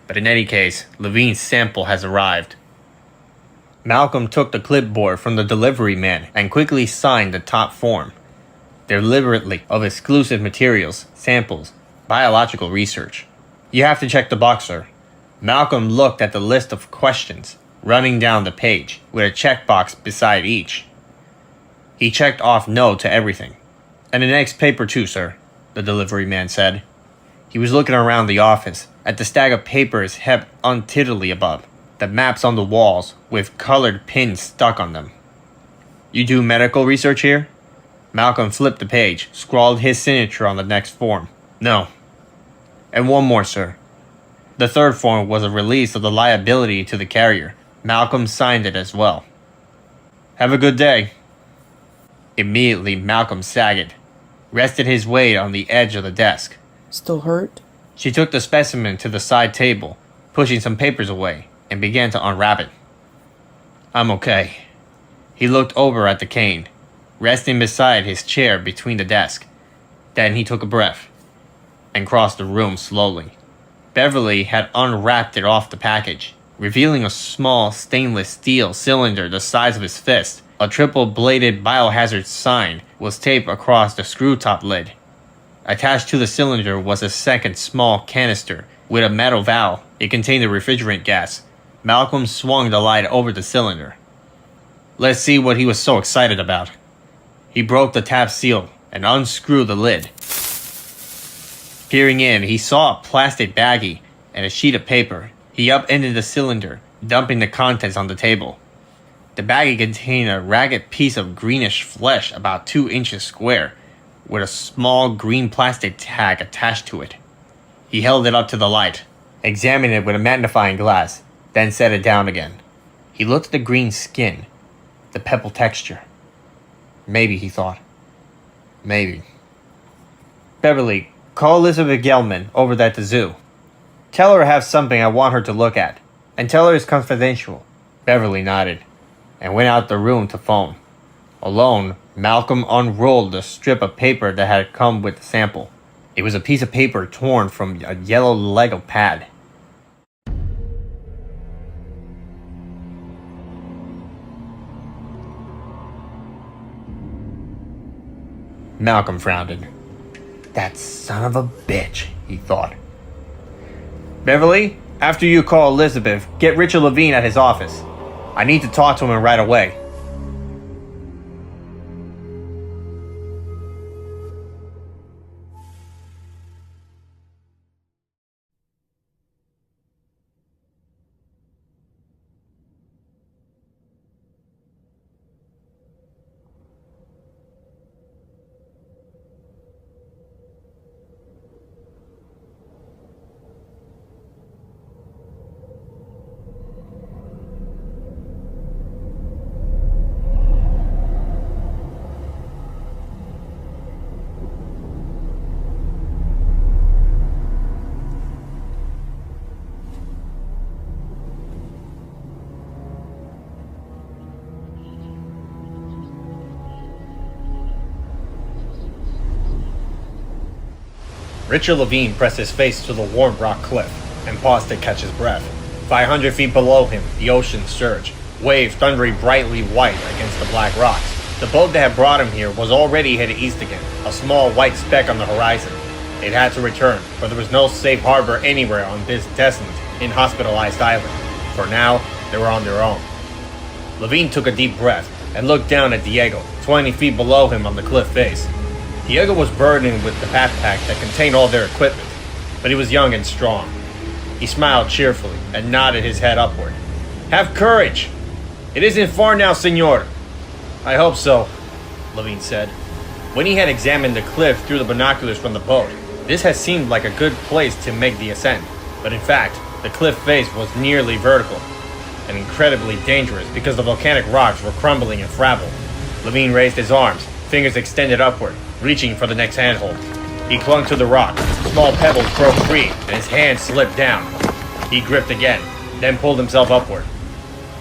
But in any case, Levine's sample has arrived. Malcolm took the clipboard from the delivery man and quickly signed the top form, deliberately of exclusive materials, samples, biological research. You have to check the box, sir. Malcolm looked at the list of questions running down the page, with a checkbox beside each. He checked off no to everything. And the next paper too, sir, the delivery man said. He was looking around the office, at the stack of papers heaped untidily above, the maps on the walls with colored pins stuck on them. You do medical research here? Malcolm flipped the page, scrawled his signature on the next form. No. And one more, sir. The third form was a release of the liability to the carrier. Malcolm signed it as well. Have a good day. Immediately, Malcolm sagged, rested his weight on the edge of the desk. Still hurt? She took the specimen to the side table, pushing some papers away, and began to unwrap it. I'm okay. He looked over at the cane, resting beside his chair between the desk. Then he took a breath and crossed the room slowly. Beverly had unwrapped it off the package, revealing a small stainless steel cylinder the size of his fist. A triple-bladed biohazard sign was taped across the screw-top lid. Attached to the cylinder was a second small canister with a metal valve. It contained the refrigerant gas. Malcolm swung the light over the cylinder. Let's see what he was so excited about. He broke the tap seal and unscrewed the lid. Peering in, he saw a plastic baggie and a sheet of paper. He upended the cylinder, dumping the contents on the table. The baggie contained a ragged piece of greenish flesh about 2 inches square, with a small green plastic tag attached to it. He held it up to the light, examined it with a magnifying glass, then set it down again. He looked at the green skin, the pebble texture. Maybe, he thought. Maybe. Beverly, Call Elizabeth Gelman over at the zoo. Tell her I have something I want her to look at, and tell her it's confidential." Beverly nodded, and went out the room to phone. Alone, Malcolm unrolled the strip of paper that had come with the sample. It was a piece of paper torn from a yellow Lego pad. Malcolm frowned. "That son of a bitch," he thought. "Beverly, after you call Elizabeth, get Richard Levine at his office. I need to talk to him right away." Richard Levine pressed his face to the warm rock cliff and paused to catch his breath. 500 feet below him, the ocean surged, waves thundering brightly white against the black rocks. The boat that had brought him here was already headed east again, a small white speck on the horizon. It had to return, for there was no safe harbor anywhere on this desolate, inhospitalized island. For now, they were on their own. Levine took a deep breath and looked down at Diego, 20 feet below him on the cliff face. Diego was burdened with the backpack that contained all their equipment, but he was young and strong. He smiled cheerfully and nodded his head upward. "Have courage! It isn't far now, senor." "I hope so," Levine said. When he had examined the cliff through the binoculars from the boat, this had seemed like a good place to make the ascent, but in fact, the cliff face was nearly vertical, and incredibly dangerous because the volcanic rocks were crumbling and fragile. Levine raised his arms, fingers extended upward, reaching for the next handhold. He clung to the rock. Small pebbles broke free, and his hand slipped down. He gripped again, then pulled himself upward.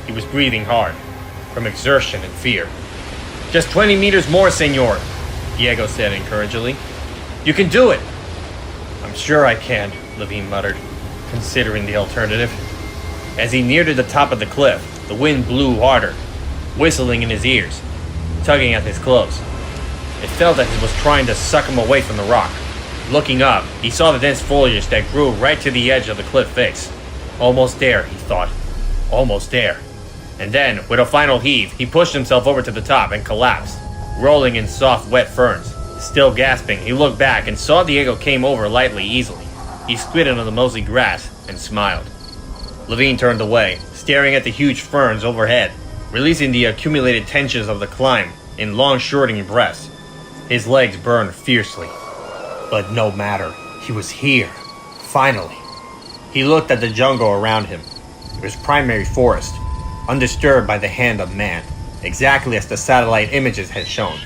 He was breathing hard, from exertion and fear. "Just 20 meters more, senor," Diego said encouragingly. "You can do it." "I'm sure I can," Levine muttered, considering the alternative. As he neared the top of the cliff, the wind blew harder, whistling in his ears, tugging at his clothes. It felt as if it was trying to suck him away from the rock. Looking up, he saw the dense foliage that grew right to the edge of the cliff face. Almost there, he thought. Almost there. And then, with a final heave, he pushed himself over to the top and collapsed, rolling in soft, wet ferns. Still gasping, he looked back and saw Diego came over lightly, easily. He squatted on the mossy grass and smiled. Levine turned away, staring at the huge ferns overhead, releasing the accumulated tensions of the climb in long, shortening breaths. His legs burned fiercely. But no matter. He was here. Finally. He looked at the jungle around him. It was primary forest, undisturbed by the hand of man, exactly as the satellite images had shown.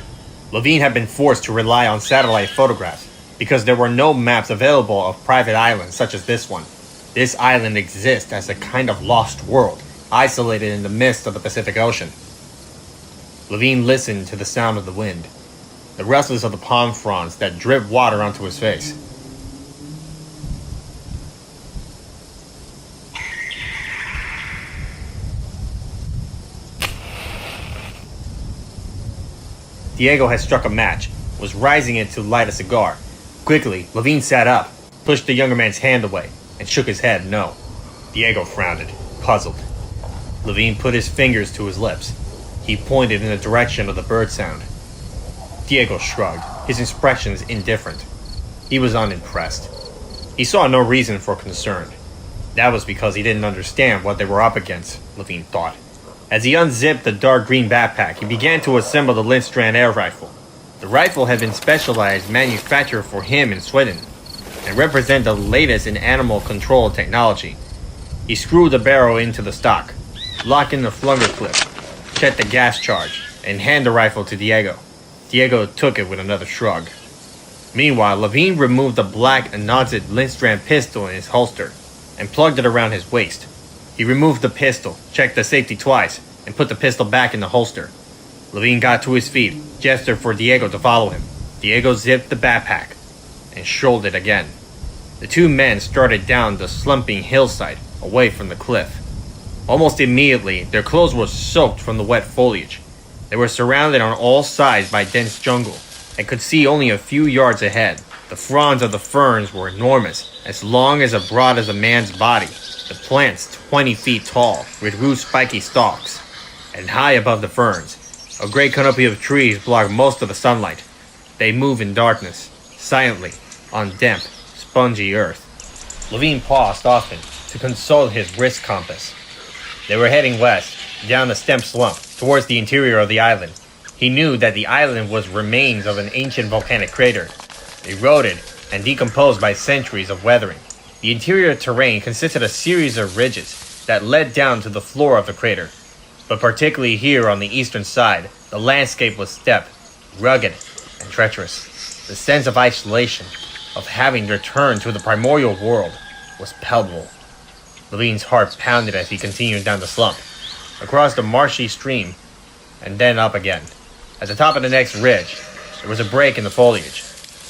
Levine had been forced to rely on satellite photographs because there were no maps available of private islands such as this one. This island exists as a kind of lost world, isolated in the midst of the Pacific Ocean. Levine listened to the sound of the wind, the rustlings of the palm fronds that dripped water onto his face. Diego had struck a match, was rising it to light a cigar. Quickly, Levine sat up, pushed the younger man's hand away, and shook his head no. Diego frowned, puzzled. Levine put his fingers to his lips. He pointed in the direction of the bird sound. Diego shrugged, his expressions indifferent. He was unimpressed. He saw no reason for concern. That was because he didn't understand what they were up against, Levine thought. As he unzipped the dark green backpack, he began to assemble the Lindstrand air rifle. The rifle had been specialized manufactured for him in Sweden, and represented the latest in animal control technology. He screwed the barrel into the stock, locked in the flunger clip, checked the gas charge, and handed the rifle to Diego. Diego took it with another shrug. Meanwhile, Levine removed the black anointed Lindstrand pistol in his holster and plugged it around his waist. He removed the pistol, checked the safety twice, and put the pistol back in the holster. Levine got to his feet, gestured for Diego to follow him. Diego zipped the backpack and shouldered it again. The two men started down the slumping hillside, away from the cliff. Almost immediately, their clothes were soaked from the wet foliage. They were surrounded on all sides by dense jungle and could see only a few yards ahead. The fronds of the ferns were enormous, as long as broad as a man's body. The plants 20 feet tall, with rude spiky stalks. And high above the ferns, a great canopy of trees blocked most of the sunlight. They moved in darkness, silently, on damp, spongy earth. Levine paused often to consult his wrist compass. They were heading west, down the steep slump, towards the interior of the island. He knew that the island was remains of an ancient volcanic crater, eroded and decomposed by centuries of weathering. The interior terrain consisted of a series of ridges that led down to the floor of the crater. But particularly here on the eastern side, the landscape was steppe, rugged, and treacherous. The sense of isolation, of having returned to the primordial world, was palpable. Levine's heart pounded as he continued down the slump, across the marshy stream, and then up again. At the top of the next ridge, there was a break in the foliage,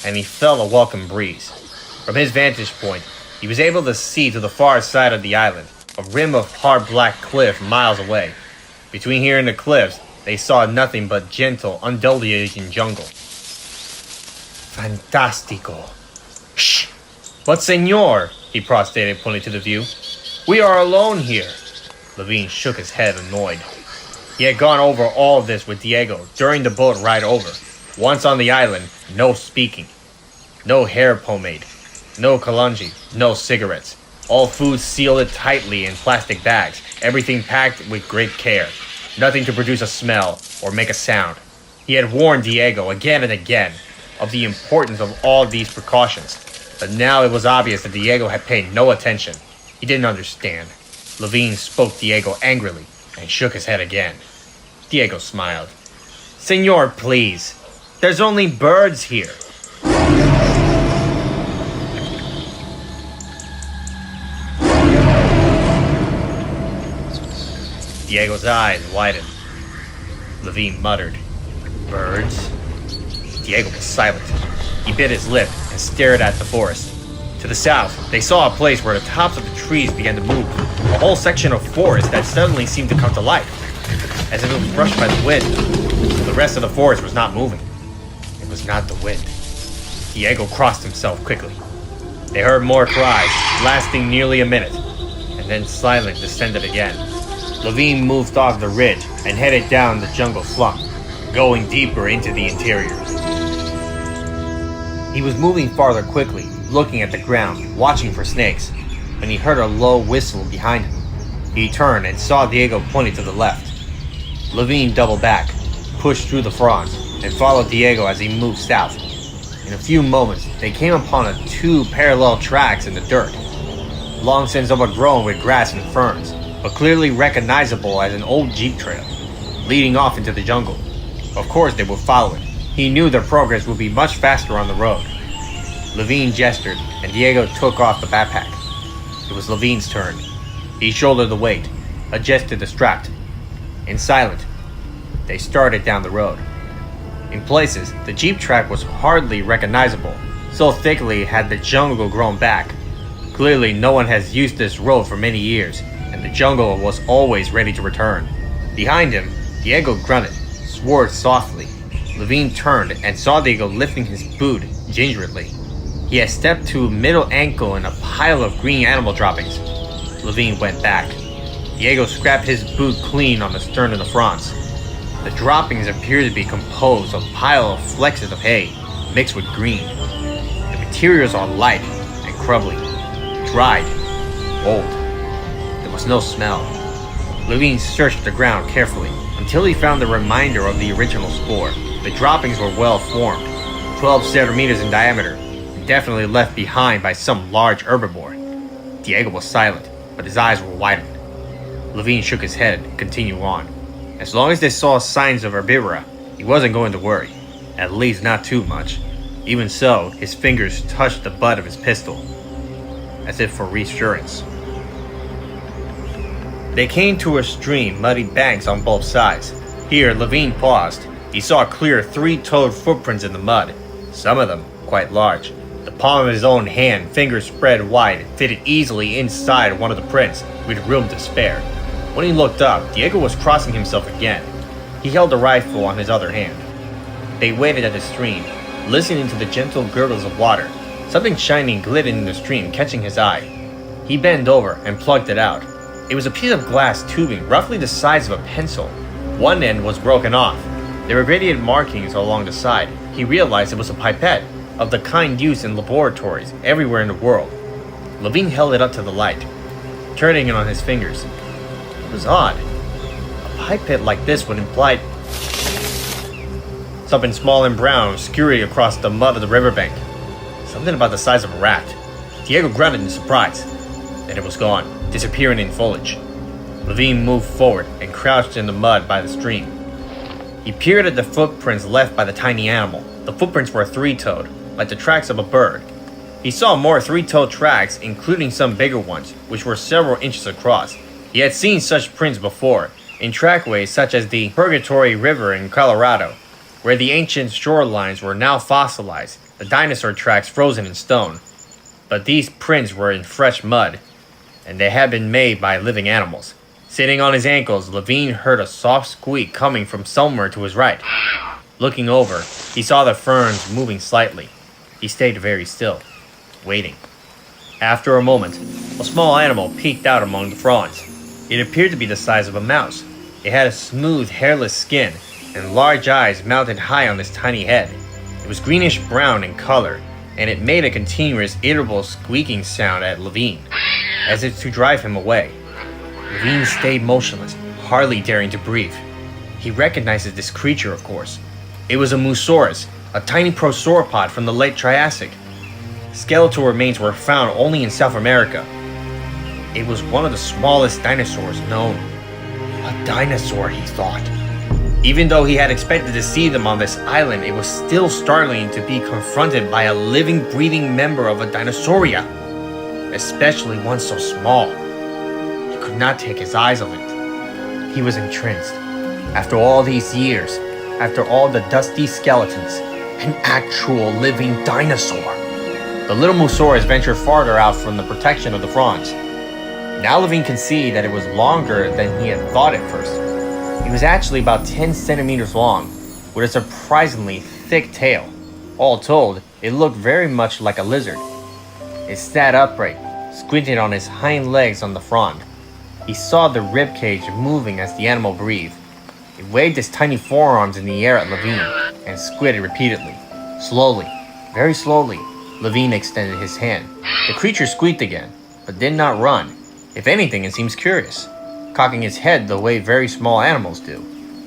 and he felt a welcome breeze. From his vantage point, he was able to see to the far side of the island, a rim of hard black cliff miles away. Between here and the cliffs, they saw nothing but gentle, undulating jungle. Fantastico. Shh! But senor, he prostrated, pointing to the view. We are alone here. Levine shook his head, annoyed. He had gone over all this with Diego during the boat ride over. Once on the island, no speaking. No hair pomade. No kalungi. No cigarettes. All food sealed tightly in plastic bags. Everything packed with great care. Nothing to produce a smell or make a sound. He had warned Diego again and again of the importance of all these precautions. But now it was obvious that Diego had paid no attention. He didn't understand. Levine spoke Diego angrily and shook his head again. Diego smiled. Senor, please. There's only birds here. Diego's eyes widened. Levine muttered, Birds? Diego was silent. He bit his lip and stared at the forest. To the south, they saw a place where the tops of the trees began to move. A whole section of forest that suddenly seemed to come to life, as if it was brushed by the wind. The rest of the forest was not moving. It was not the wind. Diego crossed himself quickly. They heard more cries, lasting nearly a minute, and then silence descended again. Levine moved off the ridge and headed down the jungle slump, going deeper into the interior. He was moving farther quickly, looking at the ground, watching for snakes, when he heard a low whistle behind him. He turned and saw Diego pointing to the left. Levine doubled back, pushed through the fronds, and followed Diego as he moved south. In a few moments, they came upon two parallel tracks in the dirt, long since overgrown with grass and ferns, but clearly recognizable as an old jeep trail, leading off into the jungle. Of course they would follow it. He knew their progress would be much faster on the road. Levine gestured, and Diego took off the backpack. It was Levine's turn. He shouldered the weight, adjusted the strap. In silence, they started down the road. In places, the jeep track was hardly recognizable, so thickly had the jungle grown back. Clearly, no one has used this road for many years, and the jungle was always ready to return. Behind him, Diego grunted, swore softly. Levine turned and saw Diego lifting his boot gingerly. He had stepped to middle ankle in a pile of green animal droppings. Levine went back. Diego scraped his boot clean on the stern of the fronds. The droppings appeared to be composed of a pile of flexes of hay, mixed with green. The materials are light and crumbly, dried, old. There was no smell. Levine searched the ground carefully until he found the reminder of the original spoor. The droppings were well formed, 12 centimeters in diameter, and definitely left behind by some large herbivore. Diego was silent, but his eyes were widened. Levine shook his head and continued on. As long as they saw signs of herbivora, he wasn't going to worry, at least not too much. Even so, his fingers touched the butt of his pistol, as if for reassurance. They came to a stream, muddy banks on both sides. Here, Levine paused. He saw clear three-toed footprints in the mud, some of them quite large. The palm of his own hand, fingers spread wide, fitted easily inside one of the prints, with room to spare. When he looked up, Diego was crossing himself again. He held the rifle on his other hand. They waited at the stream, listening to the gentle gurgles of water. Something shiny glittered in the stream, catching his eye. He bent over and plucked it out. It was a piece of glass tubing, roughly the size of a pencil. One end was broken off. There were gradient markings along the side. He realized it was a pipette, of the kind used in laboratories everywhere in the world. Levine held it up to the light, turning it on his fingers. It was odd. A pipette like this would imply something small and brown scurrying across the mud of the riverbank. Something about the size of a rat. Diego grunted in surprise. Then it was gone, disappearing in foliage. Levine moved forward and crouched in the mud by the stream. He peered at the footprints left by the tiny animal. The footprints were three-toed, like the tracks of a bird. He saw more three-toed tracks, including some bigger ones, which were several inches across. He had seen such prints before, in trackways such as the Purgatory River in Colorado, where the ancient shorelines were now fossilized, the dinosaur tracks frozen in stone. But these prints were in fresh mud, and they had been made by living animals. Sitting on his ankles, Levine heard a soft squeak coming from somewhere to his right. Looking over, he saw the ferns moving slightly. He stayed very still, waiting. After a moment, a small animal peeked out among the fronds. It appeared to be the size of a mouse. It had a smooth, hairless skin, and large eyes mounted high on its tiny head. It was greenish-brown in color, and it made a continuous, irritable squeaking sound at Levine, as if to drive him away. Levine stayed motionless, hardly daring to breathe. He recognized this creature, of course. It was a Moosaurus, a tiny prosauropod from the late Triassic. Skeletal remains were found only in South America. It was one of the smallest dinosaurs known. A dinosaur, he thought. Even though he had expected to see them on this island, it was still startling to be confronted by a living, breathing member of a dinosauria, especially one so small. He could not take his eyes off it. He was entranced. After all these years, after all the dusty skeletons, an actual living dinosaur. The little Moosaurus ventured farther out from the protection of the fronds. Now Levine could see that it was longer than he had thought at first. It was actually about 10 centimeters long, with a surprisingly thick tail. All told, it looked very much like a lizard. It sat upright, squinting on his hind legs on the frond. He saw the ribcage moving as the animal breathed. It waved its tiny forearms in the air at Levine and squinted repeatedly. Slowly, very slowly, Levine extended his hand. The creature squeaked again, but did not run. If anything, it seems curious, cocking its head the way very small animals do,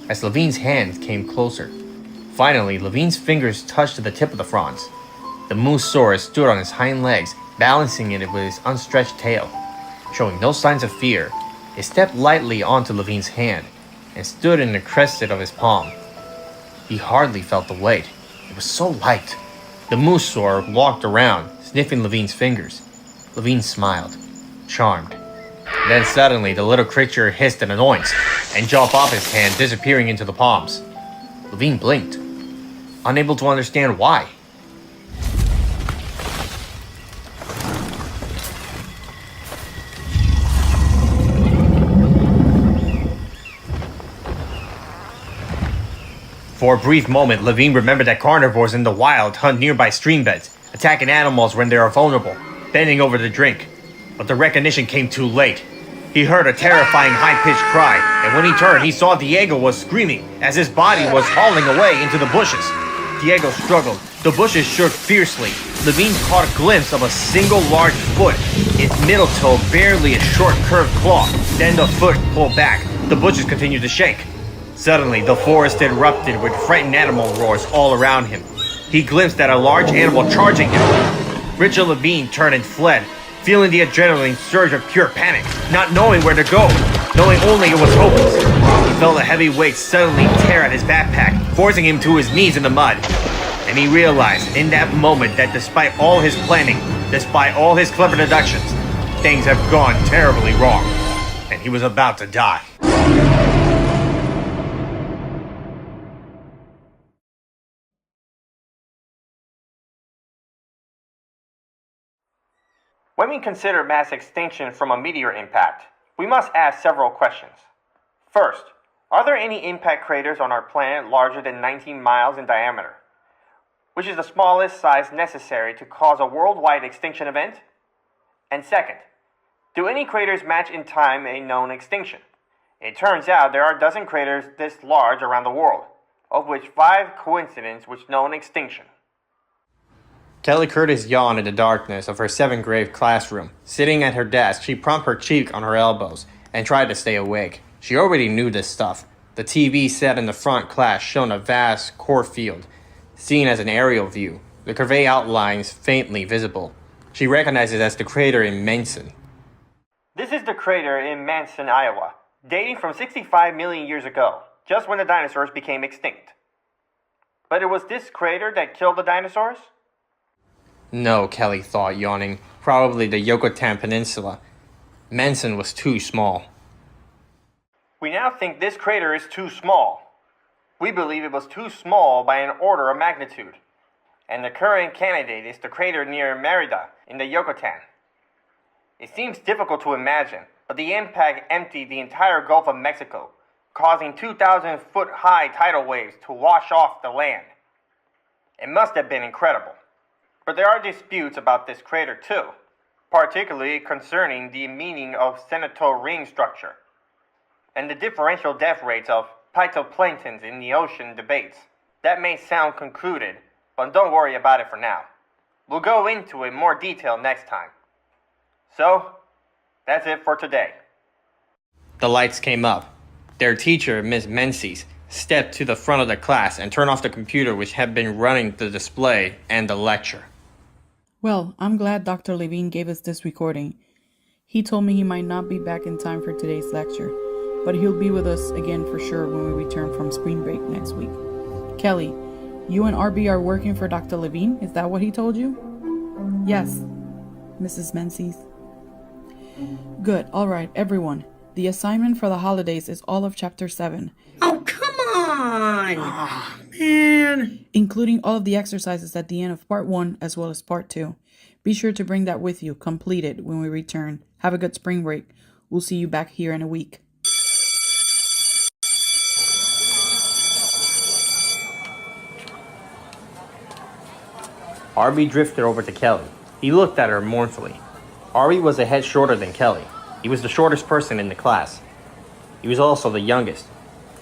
as Levine's hand came closer. Finally, Levine's fingers touched the tip of the fronds. The Moosaurus stood on his hind legs, balancing it with his unstretched tail. Showing no signs of fear, it stepped lightly onto Levine's hand and stood in the crescent of his palm. He hardly felt the weight. It was so light. The Moosaur walked around, sniffing Levine's fingers. Levine smiled, charmed. Then suddenly, the little creature hissed an annoyance and jumped off his hand, disappearing into the palms. Levine blinked, unable to understand why. For a brief moment, Levine remembered that carnivores in the wild hunt nearby streambeds, attacking animals when they are vulnerable, bending over to drink. But the recognition came too late. He heard a terrifying high-pitched cry, and when he turned, he saw Diego was screaming as his body was hauling away into the bushes. Diego struggled. The bushes shook fiercely. Levine caught a glimpse of a single large foot, its middle toe barely a short curved claw. Then the foot pulled back. The bushes continued to shake. Suddenly, the forest erupted with frightened animal roars all around him. He glimpsed at a large animal charging him. Richard Levine turned and fled, feeling the adrenaline surge of pure panic, not knowing where to go, knowing only it was hopeless. He felt a heavy weight suddenly tear at his backpack, forcing him to his knees in the mud. And he realized in that moment that despite all his planning, despite all his clever deductions, things have gone terribly wrong, and he was about to die. When we consider mass extinction from a meteor impact, we must ask several questions. First, are there any impact craters on our planet larger than 19 miles in diameter, which is the smallest size necessary to cause a worldwide extinction event? And second, do any craters match in time a known extinction? It turns out there are a dozen craters this large around the world, of which 5 coincidence with known extinction. Kelly Curtis yawned in the darkness of her 7th grade classroom. Sitting at her desk, she propped her cheek on her elbows and tried to stay awake. She already knew this stuff. The TV set in the front class showed a vast core field, seen as an aerial view, the curved outlines faintly visible. She recognized it as the crater in Manson. This is the crater in Manson, Iowa, dating from 65 million years ago, just when the dinosaurs became extinct. But it was this crater that killed the dinosaurs? No, Kelly thought, yawning. Probably the Yucatan Peninsula. Manson was too small. We now think this crater is too small. We believe it was too small by an order of magnitude. And the current candidate is the crater near Merida in the Yucatan. It seems difficult to imagine, but the impact emptied the entire Gulf of Mexico, causing 2,000-foot-high tidal waves to wash off the land. It must have been incredible. But there are disputes about this crater too, particularly concerning the meaning of cenote ring structure and the differential death rates of phytoplanktons in the ocean debates. That may sound concluded, but don't worry about it for now. We'll go into it in more detail next time. So, that's it for today. The lights came up. Their teacher, Miss Menzies, stepped to the front of the class and turned off the computer which had been running the display and the lecture. Well, I'm glad Dr. Levine gave us this recording. He told me he might not be back in time for today's lecture, but he'll be with us again for sure when we return from spring break next week. Kelly, you and RB are working for Dr. Levine? Is that what he told you? Yes, Mrs. Menzies. Good. All right, everyone. The assignment for the holidays is all of Chapter 7. Oh, come on! Oh, man. Including all of the exercises at the end of Part 1 as well as Part 2. Be sure to bring that with you, completed, when we return. Have a good spring break. We'll see you back here in a week. Arby drifted over to Kelly. He looked at her mournfully. Arby was a head shorter than Kelly. He was the shortest person in the class. He was also the youngest.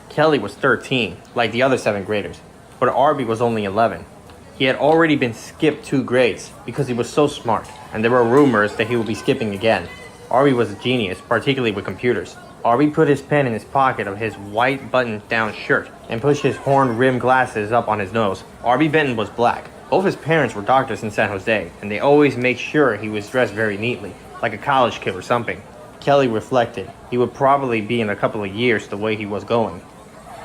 Kelly was 13, like the other 7th graders, but Arby was only 11. He had already been skipped 2 grades because he was so smart, and there were rumors that he would be skipping again. Arby was a genius, particularly with computers. Arby put his pen in his pocket of his white button-down shirt and pushed his horn-rimmed glasses up on his nose. Arby Benton was black. Both his parents were doctors in San Jose, and they always made sure he was dressed very neatly, like a college kid or something. Kelly reflected. He would probably be in a couple of years the way he was going.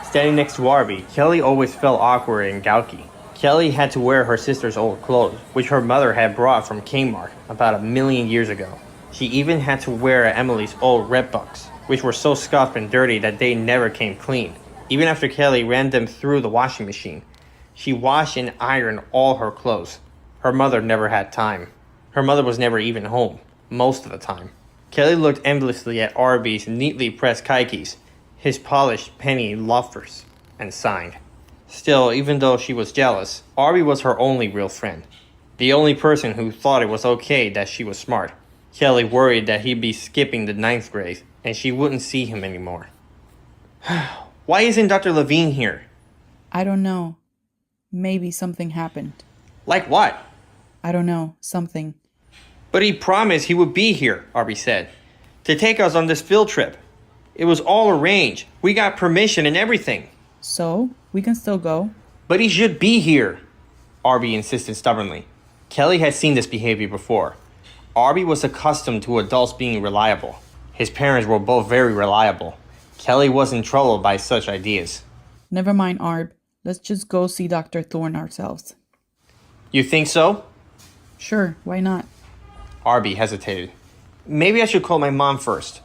Standing next to Arby, Kelly always felt awkward and gawky. Kelly had to wear her sister's old clothes, which her mother had brought from Kmart about 1,000,000 years ago. She even had to wear Emily's old Redbucks, which were so scuffed and dirty that they never came clean. Even after Kelly ran them through the washing machine, she washed and ironed all her clothes. Her mother never had time. Her mother was never even home, most of the time. Kelly looked endlessly at Arby's neatly pressed kikes, his polished penny loafers, and sighed. Still, even though she was jealous, Arby was her only real friend. The only person who thought it was okay that she was smart. Kelly worried that he'd be skipping the 9th grade, and she wouldn't see him anymore. Why isn't Dr. Levine here? I don't know. Maybe something happened. Like what? I don't know. Something. But he promised he would be here, Arby said, to take us on this field trip. It was all arranged. We got permission and everything. So, we can still go. But he should be here, Arby insisted stubbornly. Kelly had seen this behavior before. Arby was accustomed to adults being reliable. His parents were both very reliable. Kelly wasn't troubled by such ideas. Never mind, Arb. Let's just go see Dr. Thorne ourselves. You think so? Sure, why not? Arby hesitated. Maybe I should call my mom first.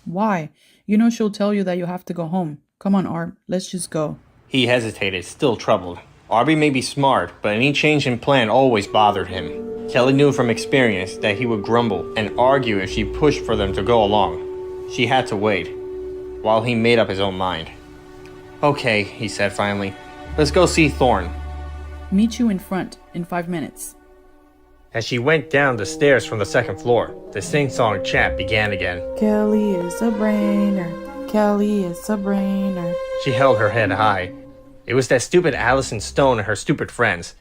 Why? You know she'll tell you that you have to go home. Come on, Arb, let's just go. He hesitated, still troubled. Arby may be smart, but any change in plan always bothered him. Kelly knew from experience that he would grumble and argue if she pushed for them to go along. She had to wait, while he made up his own mind. Okay, he said finally. Let's go see Thorne. Meet you in front in 5 minutes. As she went down the stairs from the second floor, the sing-song chant began again. Kelly is a brainer. Kelly is a brainer. She held her head high. It was that stupid Allison Stone and her stupid friends,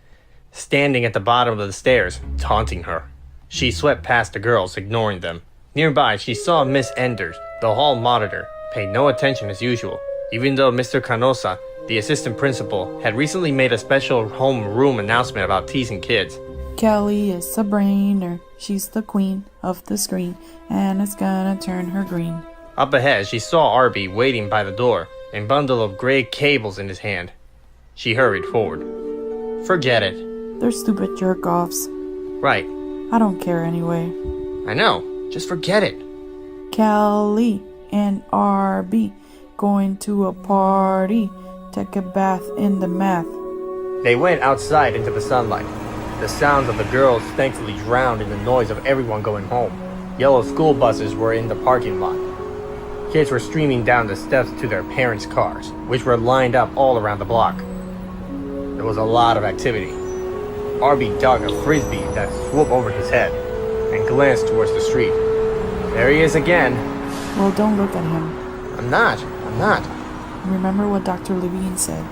standing at the bottom of the stairs, taunting her. She swept past the girls, ignoring them. Nearby, she saw Miss Enders, the hall monitor, pay no attention as usual, even though Mr. Canosa, the assistant principal, had recently made a special homeroom announcement about teasing kids. Kelly is a brainer. She's the queen of the screen, and it's gonna turn her green. Up ahead, she saw Arby waiting by the door, a bundle of gray cables in his hand. She hurried forward. Forget it. They're stupid jerk-offs. Right. I don't care anyway. I know. Just forget it. Kelly and RB going to a party. Take a bath in the math. They went outside into the sunlight. The sounds of the girls thankfully drowned in the noise of everyone going home. Yellow school buses were in the parking lot. Kids were streaming down the steps to their parents' cars, which were lined up all around the block. There was a lot of activity. Arby dug a frisbee that swooped over his head and glanced towards the street. There he is again. Well, don't look at him. I'm not. Remember what Dr. Levine said.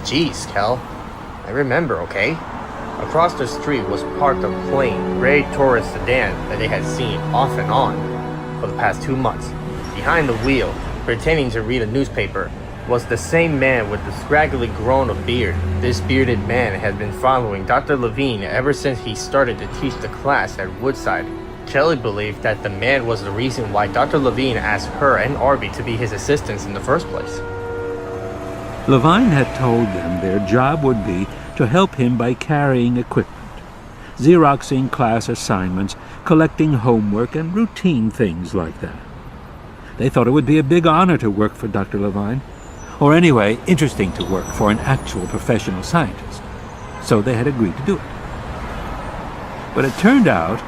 Jeez, Kel. I remember, okay? Across the street was parked a plain, gray Torres sedan that they had seen off and on for the past 2 months. Behind the wheel, pretending to read a newspaper, was the same man with the scraggly grown of beard. This bearded man had been following Dr. Levine ever since he started to teach the class at Woodside. Kelly believed that the man was the reason why Dr. Levine asked her and Arby to be his assistants in the first place. Levine had told them their job would be to help him by carrying equipment, Xeroxing class assignments, collecting homework, and routine things like that. They thought it would be a big honor to work for Dr. Levine, or anyway, interesting to work for an actual professional scientist, so they had agreed to do it. But it turned out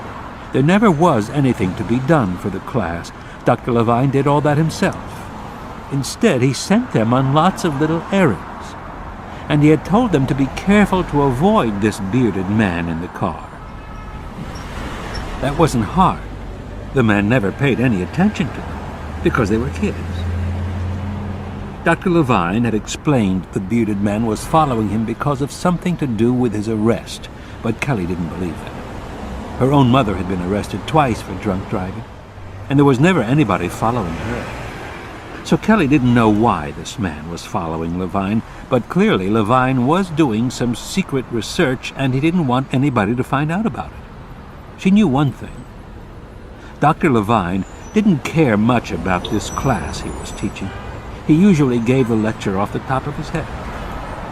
there never was anything to be done for the class. Dr. Levine did all that himself. Instead, he sent them on lots of little errands, and he had told them to be careful to avoid this bearded man in the car. That wasn't hard. The man never paid any attention to them, because they were kids. Dr. Levine had explained the bearded man was following him because of something to do with his arrest, but Kelly didn't believe that. Her own mother had been arrested twice for drunk driving, and there was never anybody following her. So Kelly didn't know why this man was following Levine, but clearly Levine was doing some secret research, and he didn't want anybody to find out about it. She knew one thing. Dr. Levine didn't care much about this class he was teaching. He usually gave the lecture off the top of his head.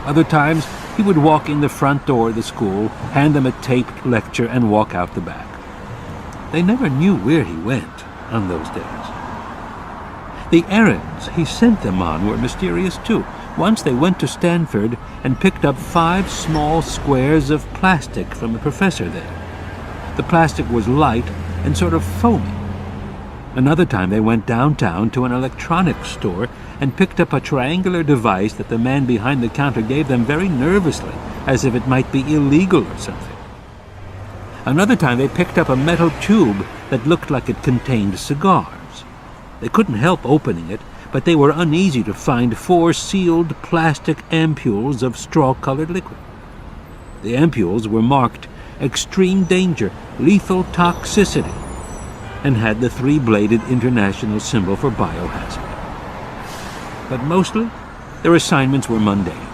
Other times, he would walk in the front door of the school, hand them a taped lecture, and walk out the back. They never knew where he went on those days. The errands he sent them on were mysterious too. Once they went to Stanford and picked up 5 small squares of plastic from a professor there. The plastic was light and sort of foamy. Another time they went downtown to an electronics store and picked up a triangular device that the man behind the counter gave them very nervously, as if it might be illegal or something. Another time they picked up a metal tube that looked like it contained cigars. They couldn't help opening it, but they were uneasy to find 4 sealed plastic ampoules of straw-colored liquid. The ampoules were marked Extreme Danger, Lethal Toxicity, and had the 3-bladed international symbol for biohazard. But mostly, their assignments were mundane.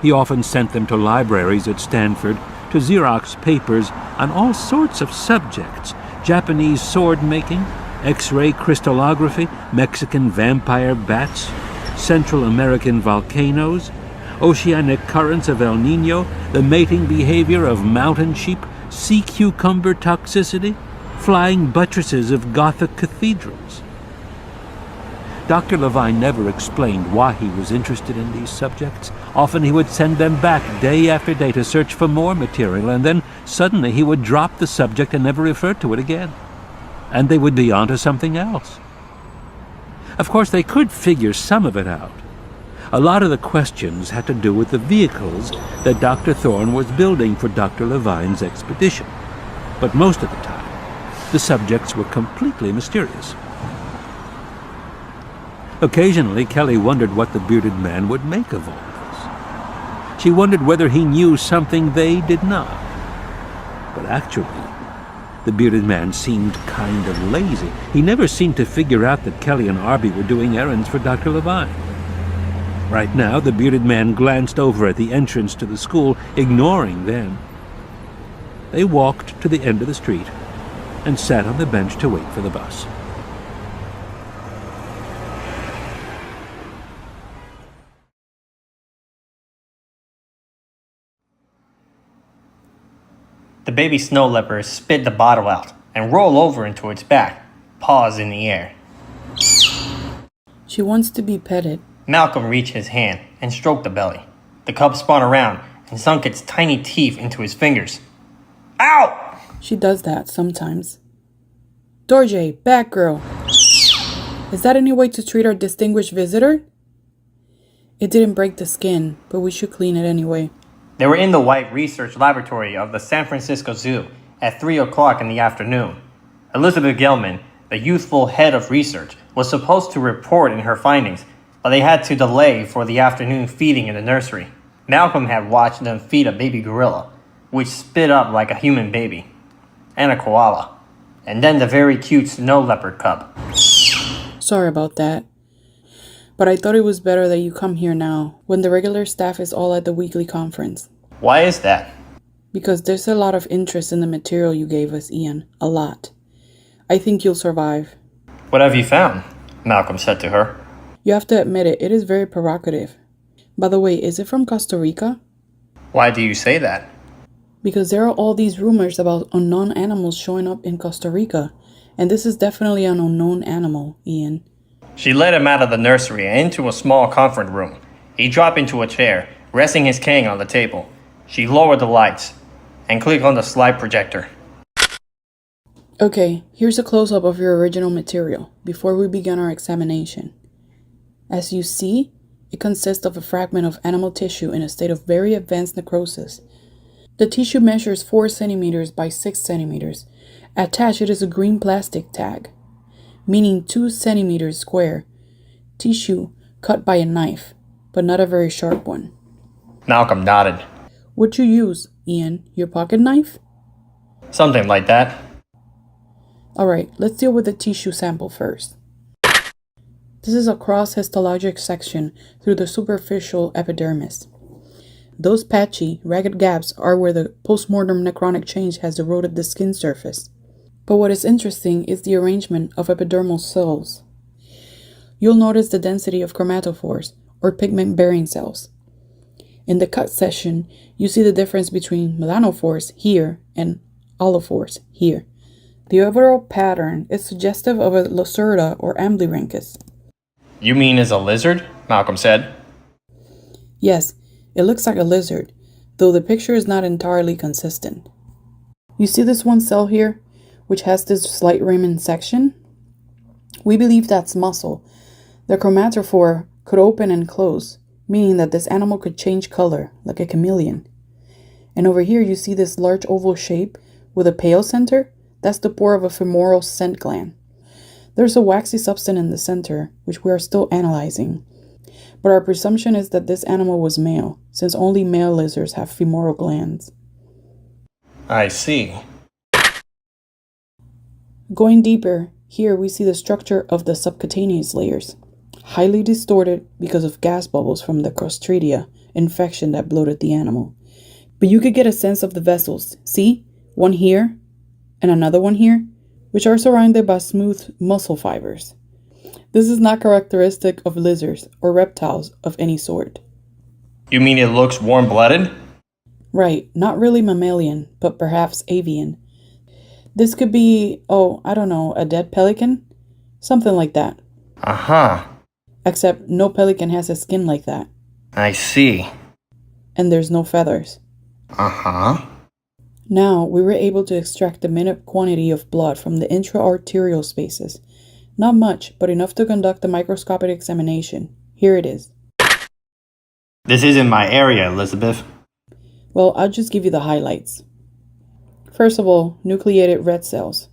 He often sent them to libraries at Stanford to Xerox papers on all sorts of subjects: Japanese sword making, X-ray crystallography, Mexican vampire bats, Central American volcanoes, oceanic currents of El Nino, the mating behavior of mountain sheep, sea cucumber toxicity, flying buttresses of Gothic cathedrals. Dr. Levine never explained why he was interested in these subjects. Often he would send them back day after day to search for more material, and then suddenly he would drop the subject and never refer to it again. And they would be on to something else. Of course, they could figure some of it out. A lot of the questions had to do with the vehicles that Dr. Thorne was building for Dr. Levine's expedition. But most of the time, the subjects were completely mysterious. Occasionally, Kelly wondered what the bearded man would make of all this. She wondered whether he knew something they did not. But actually, the bearded man seemed kind of lazy. He never seemed to figure out that Kelly and Arby were doing errands for Dr. Levine. Right now, the bearded man glanced over at the entrance to the school, ignoring them. They walked to the end of the street and sat on the bench to wait for the bus. The baby snow leopard spit the bottle out and rolled over into its back, paws in the air. She wants to be petted. Malcolm reached his hand and stroked the belly. The cub spun around and sunk its tiny teeth into his fingers. Ow! She does that sometimes. Dorje, back girl. Is that any way to treat our distinguished visitor? It didn't break the skin, but we should clean it anyway. They were in the White Research Laboratory of the San Francisco Zoo at 3 o'clock in the afternoon. Elizabeth Gilman, the youthful head of research, was supposed to report in her findings, but they had to delay for the afternoon feeding in the nursery. Malcolm had watched them feed a baby gorilla, which spit up like a human baby, and a koala, and then the very cute snow leopard cub. Sorry about that. But I thought it was better that you come here now, when the regular staff is all at the weekly conference. Why is that? Because there's a lot of interest in the material you gave us, Ian. A lot. I think you'll survive. What have you found? Malcolm said to her. You have to admit it is very provocative. By the way, is it from Costa Rica? Why do you say that? Because there are all these rumors about unknown animals showing up in Costa Rica. And this is definitely an unknown animal, Ian. She led him out of the nursery and into a small conference room. He dropped into a chair, resting his cane on the table. She lowered the lights and clicked on the slide projector. Okay, here's a close-up of your original material before we begin our examination. As you see, it consists of a fragment of animal tissue in a state of very advanced necrosis. The tissue measures 4 centimeters by 6 centimeters. Attached, it is a green plastic tag, meaning 2 centimeters square, tissue cut by a knife, but not a very sharp one. Malcolm nodded. What'd you use, Ian? Your pocket knife? Something like that. Alright, let's deal with the tissue sample first. This is a cross-histologic section through the superficial epidermis. Those patchy, ragged gaps are where the postmortem necrotic change has eroded the skin surface. But what is interesting is the arrangement of epidermal cells. You'll notice the density of chromatophores, or pigment-bearing cells. In the cut section, you see the difference between melanophores here and allophores here. The overall pattern is suggestive of a Lacerda or Amblyrhynchus. You mean as a lizard? Malcolm said. Yes, it looks like a lizard, though the picture is not entirely consistent. You see this one cell here, which has this slight Raymond section? We believe that's muscle. The chromatophore could open and close, meaning that this animal could change color, like a chameleon. And over here you see this large oval shape with a pale center. That's the pore of a femoral scent gland. There's a waxy substance in the center, which we are still analyzing. But our presumption is that this animal was male, since only male lizards have femoral glands. I see. Going deeper, here we see the structure of the subcutaneous layers, highly distorted because of gas bubbles from the Clostridia infection that bloated the animal. But you could get a sense of the vessels. See? One here and another one here, which are surrounded by smooth muscle fibers. This is not characteristic of lizards or reptiles of any sort. You mean it looks warm-blooded? Right, not really mammalian, but perhaps avian. This could be, I don't know, a dead pelican? Something like that. Uh-huh. Except no pelican has a skin like that. I see. And there's no feathers. Uh-huh. Now, we were able to extract a minute quantity of blood from the intra-arterial spaces. Not much, but enough to conduct a microscopic examination. Here it is. This isn't my area, Elizabeth. Well, I'll just give you the highlights. First of all, nucleated red cells.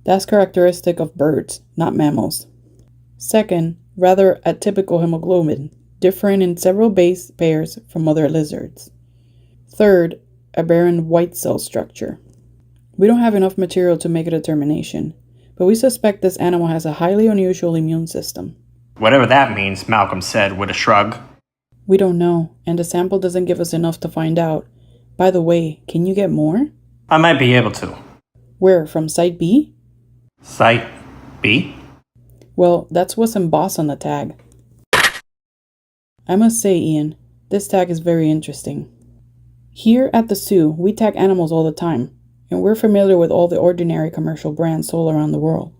That's characteristic of birds, not mammals. Second, rather atypical hemoglobin, different in several base pairs from other lizards. Third, aberrant white cell structure. We don't have enough material to make a determination, but we suspect this animal has a highly unusual immune system. Whatever that means, Malcolm said with a shrug. We don't know, and the sample doesn't give us enough to find out. By the way, can you get more? I might be able to. Where, from Site B? Site B? Well, that's what's embossed on the tag. I must say, Ian, this tag is very interesting. Here at the zoo, we tag animals all the time, and we're familiar with all the ordinary commercial brands sold around the world.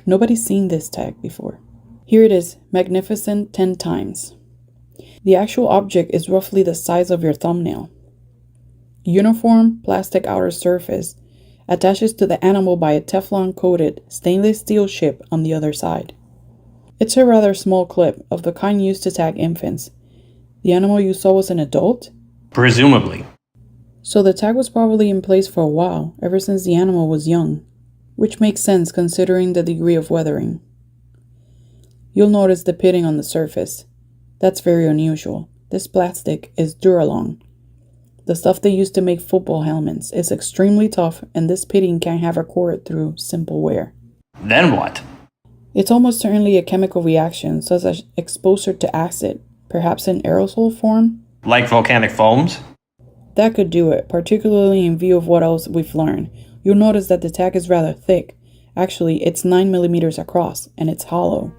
Nobody's seen this tag before. Here it is, magnificent 10 times. The actual object is roughly the size of your thumbnail. Uniform plastic outer surface attaches to the animal by a Teflon-coated stainless steel chip on the other side. It's a rather small clip of the kind used to tag infants. The animal you saw was an adult? Presumably. So the tag was probably in place for a while, ever since the animal was young, which makes sense considering the degree of weathering. You'll notice the pitting on the surface. That's very unusual. This plastic is Duralon. The stuff they use to make football helmets is extremely tough, and this pitting can have occurred through simple wear. Then what? It's almost certainly a chemical reaction, such as exposure to acid, perhaps in aerosol form. Like volcanic foams? That could do it, particularly in view of what else we've learned. You'll notice that the tag is rather thick. Actually, it's 9 millimeters across, and it's hollow.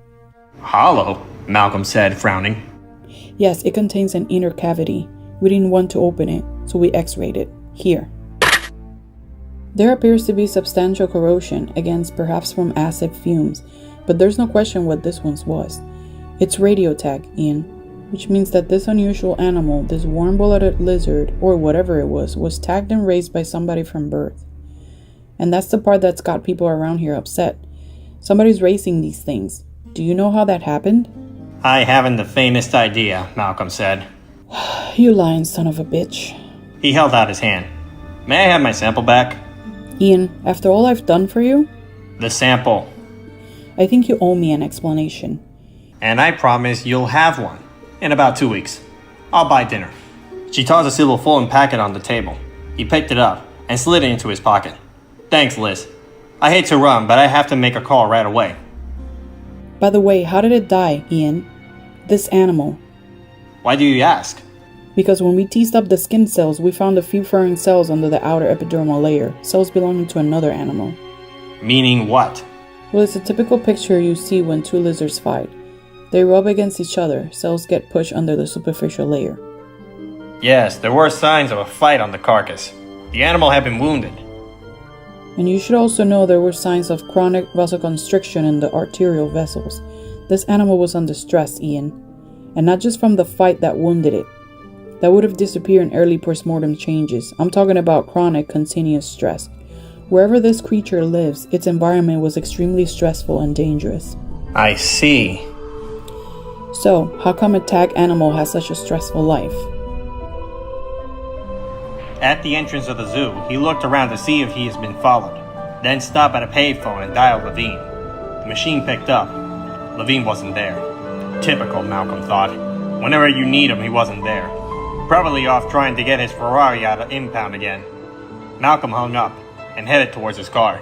Hollow? Malcolm said, frowning. Yes, it contains an inner cavity. We didn't want to open it, so we x-rayed it. Here. There appears to be substantial corrosion, against perhaps from acid fumes, but there's no question what this one's was. It's radio tag, Ian, which means that this unusual animal, this warm-blooded lizard, or whatever it was tagged and raised by somebody from birth. And that's the part that's got people around here upset. Somebody's raising these things. Do you know how that happened? I haven't the faintest idea, Malcolm said. You lying son of a bitch. He held out his hand. May I have my sample back? Ian, after all I've done for you? The sample. I think you owe me an explanation. And I promise you'll have one. In about 2 weeks. I'll buy dinner. She tossed a silver folding packet on the table. He picked it up and slid it into his pocket. Thanks, Liz. I hate to run, but I have to make a call right away. By the way, how did it die, Ian? This animal. Why do you ask? Because when we teased up the skin cells, we found a few furring cells under the outer epidermal layer, cells belonging to another animal. Meaning what? Well, it's a typical picture you see when two lizards fight. They rub against each other, cells get pushed under the superficial layer. Yes, there were signs of a fight on the carcass. The animal had been wounded. And you should also know there were signs of chronic vasoconstriction in the arterial vessels. This animal was under stress, Ian. And not just from the fight that wounded it. That would have disappeared in early postmortem changes. I'm talking about chronic, continuous stress. Wherever this creature lives, its environment was extremely stressful and dangerous. I see. So, how come a tag animal has such a stressful life? At the entrance of the zoo, he looked around to see if he has been followed, then stopped at a payphone and dialed Levine. The machine picked up. Levine wasn't there. Typical, Malcolm thought. Whenever you need him, he wasn't there. Probably off trying to get his Ferrari out of impound again. Malcolm hung up and headed towards his car.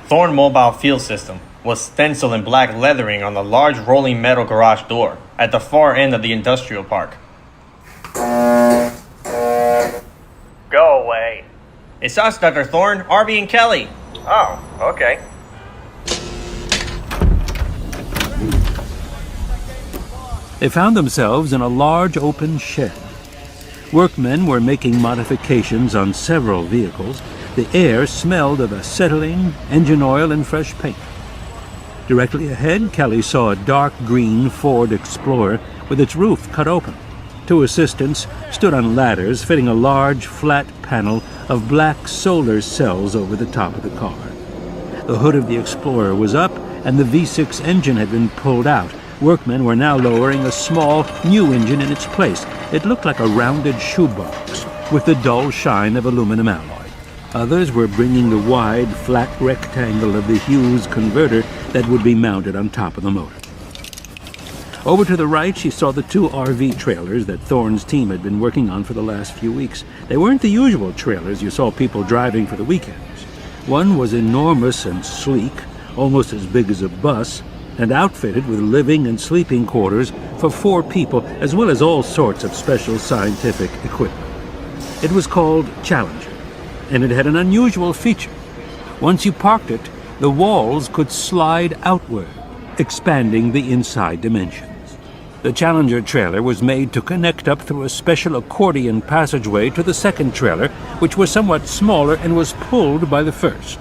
Thorne Mobile Field System was stenciled in black lettering on the large rolling metal garage door at the far end of the industrial park. Go away. It's us, Dr. Thorne, Arby, and Kelly. Oh, okay. They found themselves in a large open shed. Workmen were making modifications on several vehicles. The air smelled of acetylene, engine oil, and fresh paint. Directly ahead, Kelly saw a dark green Ford Explorer with its roof cut open. Two assistants stood on ladders fitting a large, flat panel of black solar cells over the top of the car. The hood of the Explorer was up, and the V6 engine had been pulled out. Workmen were now lowering a small, new engine in its place. It looked like a rounded shoebox with the dull shine of aluminum alloy. Others were bringing the wide, flat rectangle of the Hughes converter that would be mounted on top of the motor. Over to the right, she saw the two RV trailers that Thorne's team had been working on for the last few weeks. They weren't the usual trailers you saw people driving for the weekends. One was enormous and sleek, almost as big as a bus, and outfitted with living and sleeping quarters for 4 people, as well as all sorts of special scientific equipment. It was called Challenger, and it had an unusual feature. Once you parked it, the walls could slide outward, expanding the inside dimensions. The Challenger trailer was made to connect up through a special accordion passageway to the second trailer, which was somewhat smaller and was pulled by the first.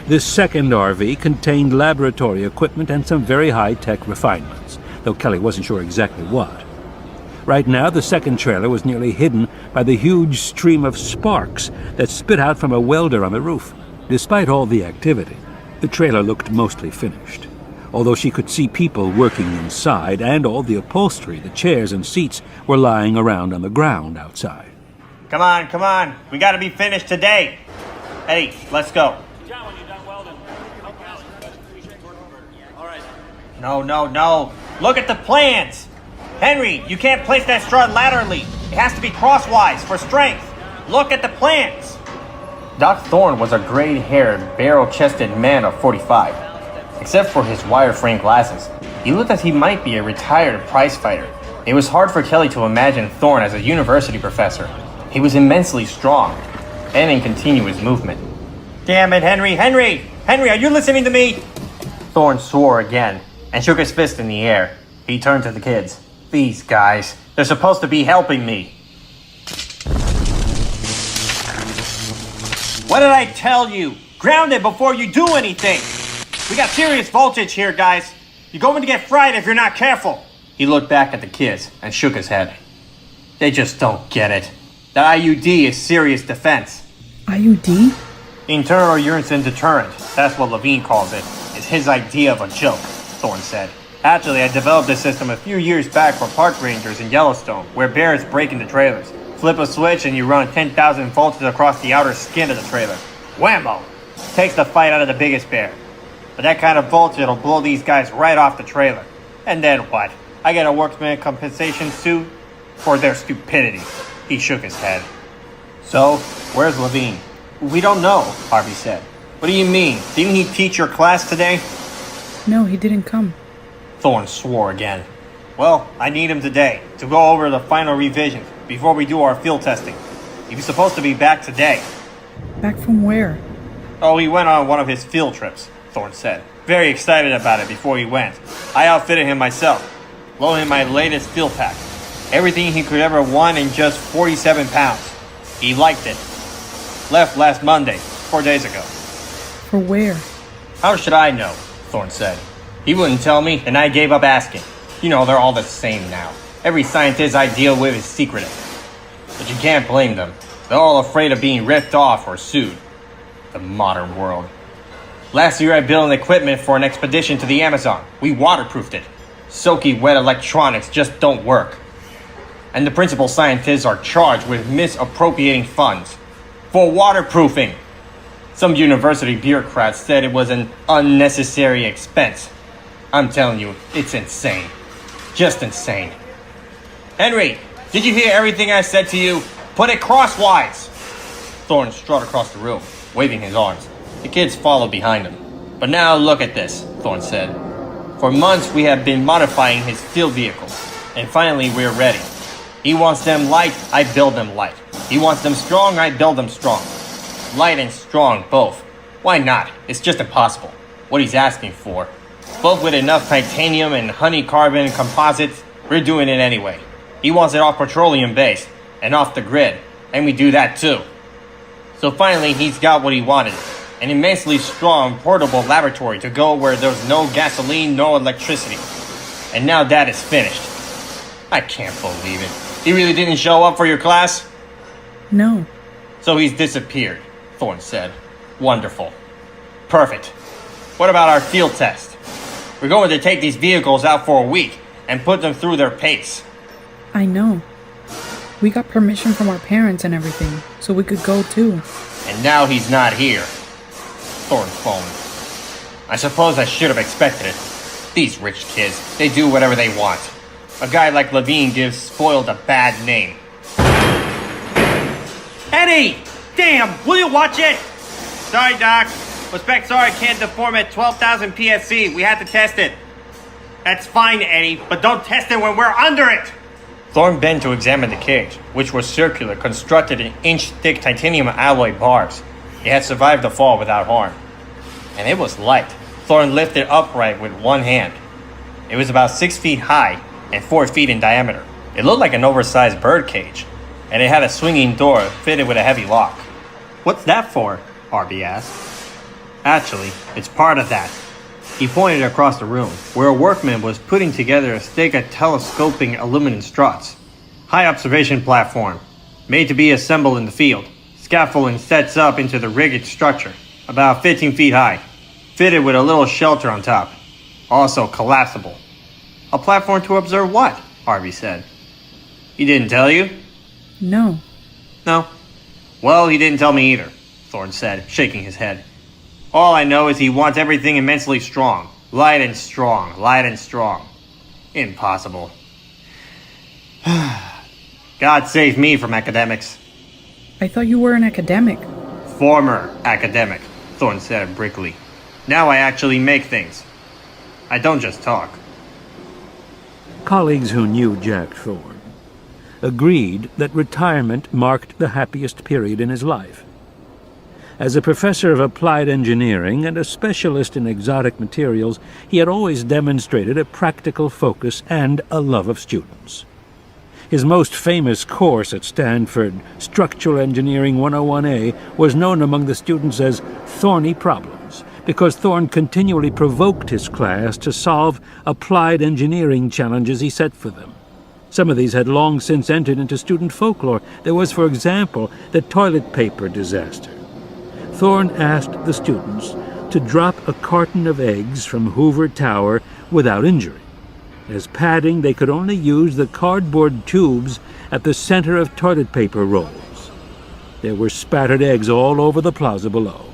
This second RV contained laboratory equipment and some very high-tech refinements, though Kelly wasn't sure exactly what. Right now, the second trailer was nearly hidden by the huge stream of sparks that spit out from a welder on the roof. Despite all the activity, the trailer looked mostly finished, although she could see people working inside, and all the upholstery, the chairs and seats, were lying around on the ground outside. Come on. We gotta be finished today. Eddie, let's go. No. Look at the plans. Henry, you can't place that strut laterally. It has to be crosswise for strength. Look at the plans. Doc Thorne was a gray-haired, barrel-chested man of 45. Except for his wire-frame glasses, he looked as he might be a retired prizefighter. It was hard for Kelly to imagine Thorne as a university professor. He was immensely strong and in continuous movement. Damn it, Henry, are you listening to me? Thorne swore again and shook his fist in the air. He turned to the kids. These guys, they're supposed to be helping me. What did I tell you? Ground it before you do anything. We got serious voltage here, guys. You're going to get fried if you're not careful. He looked back at the kids and shook his head. They just don't get it. The IUD is serious defense. IUD? Internal urine deterrent. That's what Levine calls it. It's his idea of a joke, Thorne said. Actually, I developed this system a few years back for park rangers in Yellowstone, where bears break into trailers. Flip a switch and you run 10,000 volts across the outer skin of the trailer. Whammo! Takes the fight out of the biggest bear. But that kind of voltage will blow these guys right off the trailer. And then what? I get a workman compensation suit for their stupidity. He shook his head. So, where's Levine? We don't know, Harvey said. What do you mean? Didn't he teach your class today? No, he didn't come. Thorne swore again. Well, I need him today to go over the final revisions before we do our field testing. He was supposed to be back today. Back from where? Oh, he went on one of his field trips, Thorne said. Very excited about it before he went. I outfitted him myself. Loaned him my latest field pack. Everything he could ever want in just 47 pounds. He liked it. Left last Monday, 4 days ago. For where? How should I know? Thorne said. He wouldn't tell me, and I gave up asking. You know, they're all the same now. Every scientist I deal with is secretive. But you can't blame them. They're all afraid of being ripped off or sued. The modern world. Last year I built an equipment for an expedition to the Amazon. We waterproofed it. Soaky wet electronics just don't work. And the principal scientists are charged with misappropriating funds for waterproofing. Some university bureaucrats said it was an unnecessary expense. I'm telling you, it's insane. Just insane. Henry, did you hear everything I said to you? Put it crosswise. Thorne strode across the room, waving his arms. The kids followed behind him. But now look at this, Thorne said. For months we have been modifying his field vehicles, and finally we're ready. He wants them light, I build them light. He wants them strong, I build them strong. Light and strong, both. Why not? It's just impossible. What he's asking for. Both with enough titanium and honey-carbon composites, we're doing it anyway. He wants it off petroleum base and off the grid, and we do that too. So finally, he's got what he wanted. An immensely strong, portable laboratory to go where there's no gasoline, no electricity. And now that is finished. I can't believe it. He really didn't show up for your class? No. So he's disappeared, Thorne said. Wonderful. Perfect. What about our field test? We're going to take these vehicles out for a week and put them through their pace. I know. We got permission from our parents and everything, so we could go too. And now he's not here. Thorne phoned. I suppose I should have expected it. These rich kids, they do whatever they want. A guy like Levine gives spoiled a bad name. Eddie! Damn, will you watch it? Sorry, Doc. Was back sorry I can't deform at 12,000 PSC. We had to test it. That's fine, Eddie, but don't test it when we're under it! Thorne bent to examine the cage, which was circular, constructed in inch-thick titanium alloy bars. It had survived the fall without harm. And it was light. Thorne lifted upright with one hand. It was about 6 feet high and 4 feet in diameter. It looked like an oversized bird cage, and it had a swinging door fitted with a heavy lock. What's that for? Harvey asked. Actually, it's part of that. He pointed across the room, where a workman was putting together a stake of telescoping aluminum struts. High observation platform, made to be assembled in the field. Scaffolding sets up into the rigged structure, about 15 feet high, fitted with a little shelter on top. Also collapsible. A platform to observe what? Harvey said. He didn't tell you? No. No. Well, he didn't tell me either, Thorne said, shaking his head. All I know is he wants everything immensely strong. Light and strong, light and strong. Impossible. God save me from academics. I thought you were an academic. Former academic, Thorne said at Berkeley. Now I actually make things. I don't just talk. Colleagues who knew Jack Thorne agreed that retirement marked the happiest period in his life. As a professor of applied engineering and a specialist in exotic materials, he had always demonstrated a practical focus and a love of students. His most famous course at Stanford, Structural Engineering 101A, was known among the students as Thorny Problems, because Thorne continually provoked his class to solve applied engineering challenges he set for them. Some of these had long since entered into student folklore. There was, for example, the toilet paper disaster. Thorne asked the students to drop a carton of eggs from Hoover Tower without injury. As padding, they could only use the cardboard tubes at the center of toilet paper rolls. There were spattered eggs all over the plaza below.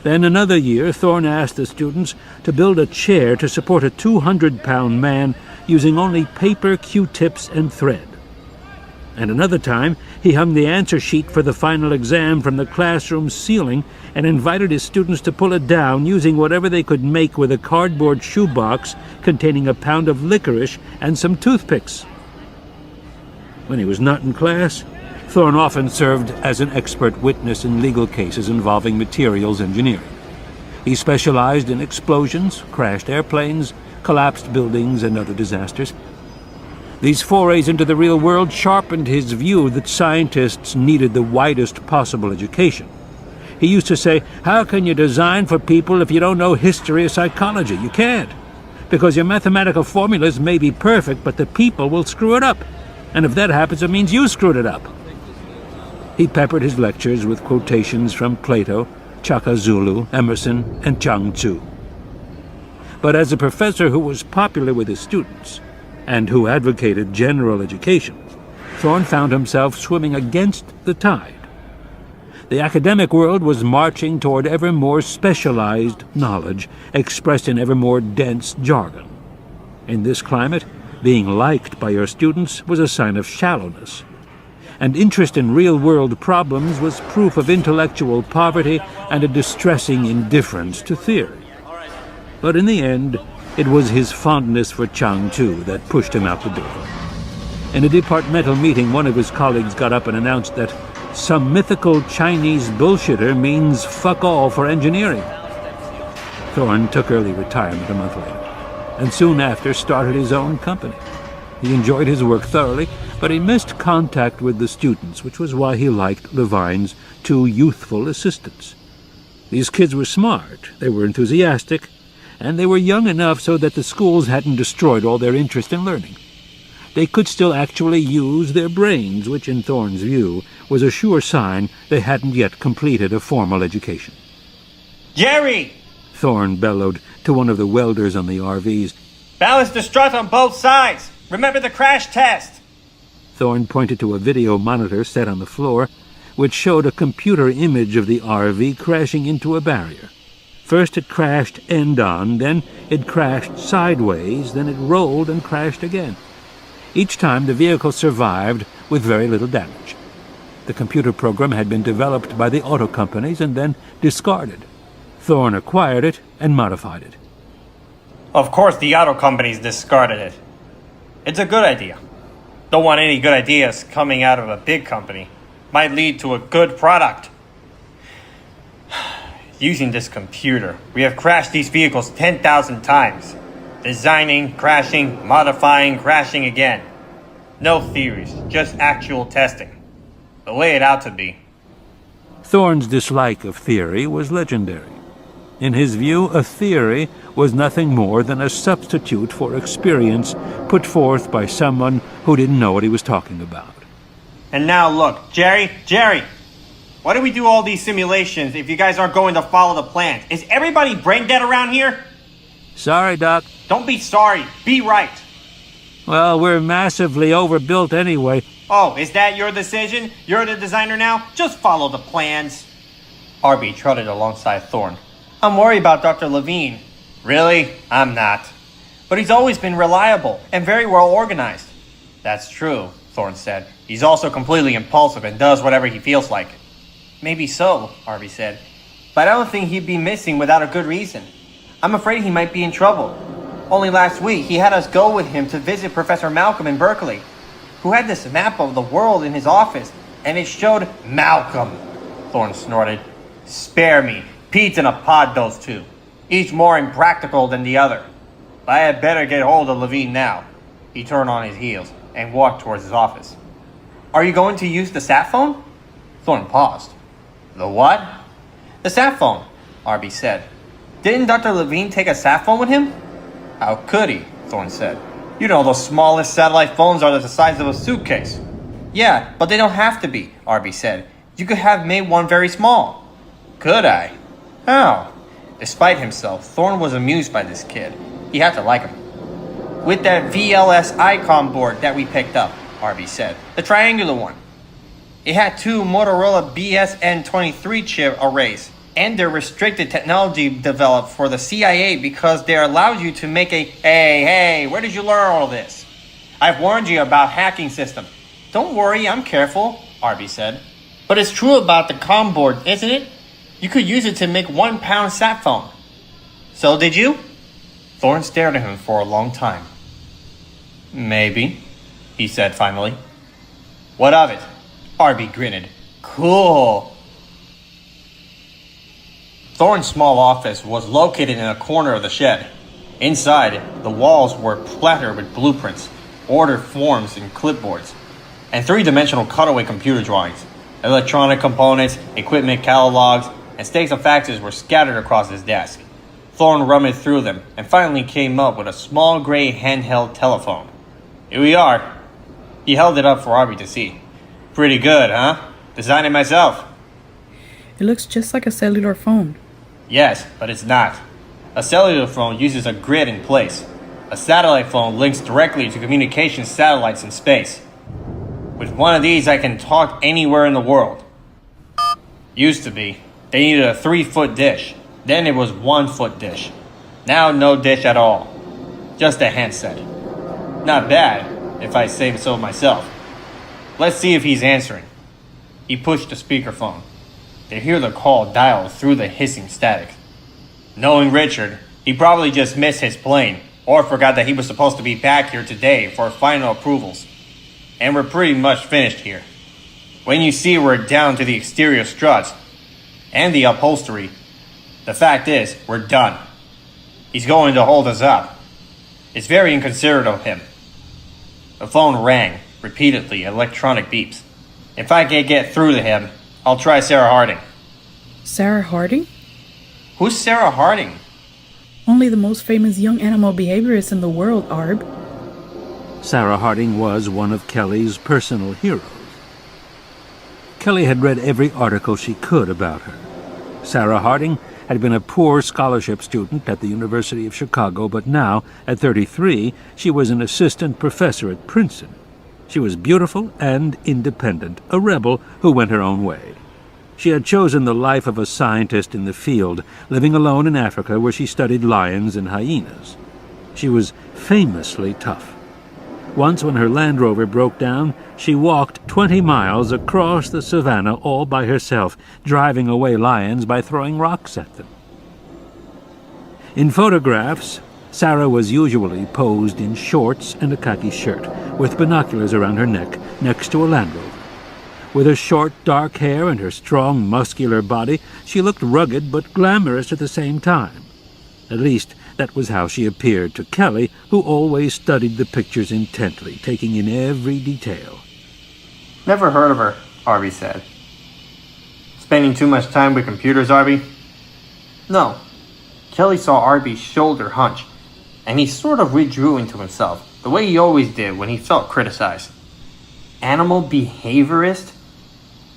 Then another year, Thorne asked the students to build a chair to support a 200-pound man using only paper, Q-tips, and thread. And another time, he hung the answer sheet for the final exam from the classroom ceiling and invited his students to pull it down using whatever they could make with a cardboard shoebox containing a pound of licorice and some toothpicks. When he was not in class, Thorne often served as an expert witness in legal cases involving materials engineering. He specialized in explosions, crashed airplanes, collapsed buildings, and other disasters. These forays into the real world sharpened his view that scientists needed the widest possible education. He used to say, "How can you design for people if you don't know history or psychology? You can't. Because your mathematical formulas may be perfect, but the people will screw it up. And if that happens, it means you screwed it up." He peppered his lectures with quotations from Plato, Chaka Zulu, Emerson, and Chuang Tzu. But as a professor who was popular with his students, and who advocated general education, Thorne found himself swimming against the tide. The academic world was marching toward ever more specialized knowledge, expressed in ever more dense jargon. In this climate, being liked by your students was a sign of shallowness, and interest in real-world problems was proof of intellectual poverty and a distressing indifference to theory. But in the end, it was his fondness for Chuang Tzu that pushed him out the door. In a departmental meeting, one of his colleagues got up and announced that some mythical Chinese bullshitter means fuck all for engineering. Thorne took early retirement a month later, and soon after started his own company. He enjoyed his work thoroughly, but he missed contact with the students, which was why he liked Levine's two youthful assistants. These kids were smart, they were enthusiastic, and they were young enough so that the schools hadn't destroyed all their interest in learning. They could still actually use their brains, which in Thorne's view was a sure sign they hadn't yet completed a formal education. Jerry! Thorne bellowed to one of the welders on the RVs. Ballast distrust on both sides! Remember the crash test! Thorne pointed to a video monitor set on the floor, which showed a computer image of the RV crashing into a barrier. First it crashed end-on, then it crashed sideways, then it rolled and crashed again. Each time the vehicle survived with very little damage. The computer program had been developed by the auto companies and then discarded. Thorne acquired it and modified it. Of course the auto companies discarded it. It's a good idea. Don't want any good ideas coming out of a big company. Might lead to a good product. Using this computer, we have crashed these vehicles 10,000 times. Designing, crashing, modifying, crashing again. No theories, just actual testing. The way it ought to be. Thorne's dislike of theory was legendary. In his view, a theory was nothing more than a substitute for experience put forth by someone who didn't know what he was talking about. And now look, Jerry, why do we do all these simulations if you guys aren't going to follow the plans? Is everybody brain dead around here? Sorry, Doc. Don't be sorry, be right. Well, we're massively overbuilt anyway. Oh, is that your decision? You're the designer now? Just follow the plans. Arby trotted alongside Thorne. I'm worried about Dr. Levine. Really? I'm not. But he's always been reliable and very well organized. That's true, Thorne said. He's also completely impulsive and does whatever he feels like. Maybe so, Arby said. But I don't think he'd be missing without a good reason. I'm afraid he might be in trouble. Only last week, he had us go with him to visit Professor Malcolm in Berkeley, who had this map of the world in his office, and it showed Malcolm, Thorne snorted. Spare me. Pete's in a pod, those two. Each more impractical than the other. But I had better get hold of Levine now. He turned on his heels and walked towards his office. Are you going to use the sat phone? Thorne paused. The what? The sat phone, Arby said. Didn't Dr. Levine take a sat phone with him? How could he? Thorne said. You know those smallest satellite phones are the size of a suitcase. Yeah, but they don't have to be, Arby said. You could have made one very small. Could I? How? Despite himself, Thorne was amused by this kid. He had to like him. With that VLS icon board that we picked up, Arby said. The triangular one. It had two Motorola BSN23 chip arrays, and they're restricted technology developed for the CIA because they allowed you to make a... Hey, where did you learn all this? I've warned you about hacking system. Don't worry, I'm careful, Arby said. But it's true about the comm board, isn't it? You could use it to make 1 pound sat phone. So did you? Thorne stared at him for a long time. Maybe, he said finally. What of it? Arby grinned. Cool. Thorne's small office was located in a corner of the shed. Inside, the walls were plastered with blueprints, ordered forms and clipboards, and three-dimensional cutaway computer drawings. Electronic components, equipment catalogs, and stacks of faxes were scattered across his desk. Thorne rummaged through them and finally came up with a small gray handheld telephone. Here we are. He held it up for Arby to see. Pretty good, huh? Designed it myself. It looks just like a cellular phone. Yes, but it's not. A cellular phone uses a grid in place. A satellite phone links directly to communication satellites in space. With one of these, I can talk anywhere in the world. Used to be. They needed a 3-foot dish. Then it was 1-foot dish. Now no dish at all. Just a handset. Not bad, if I say so myself. Let's see if he's answering. He pushed the speakerphone. They hear the call dial through the hissing static. Knowing Richard, he probably just missed his plane, or forgot that he was supposed to be back here today for final approvals. And we're pretty much finished here. When you see we're down to the exterior struts and the upholstery, the fact is, we're done. He's going to hold us up. It's very inconsiderate of him. The phone rang, repeatedly, electronic beeps. If I can't get through to him, I'll try Sarah Harding. Sarah Harding? Who's Sarah Harding? Only the most famous young animal behaviorist in the world, Arb. Sarah Harding was one of Kelly's personal heroes. Kelly had read every article she could about her. Sarah Harding had been a poor scholarship student at the University of Chicago, but now, at 33, she was an assistant professor at Princeton. She was beautiful and independent, a rebel who went her own way. She had chosen the life of a scientist in the field, living alone in Africa where she studied lions and hyenas. She was famously tough. Once when her Land Rover broke down, she walked 20 miles across the savannah all by herself, driving away lions by throwing rocks at them. In photographs, Sarah was usually posed in shorts and a khaki shirt, with binoculars around her neck, next to a Land Rover. With her short, dark hair and her strong, muscular body, she looked rugged but glamorous at the same time. At least, that was how she appeared to Kelly, who always studied the pictures intently, taking in every detail. Never heard of her, Arby said. Spending too much time with computers, Arby? No. Kelly saw Arby's shoulder hunch, and he sort of withdrew into himself, the way he always did when he felt criticized. Animal behaviorist?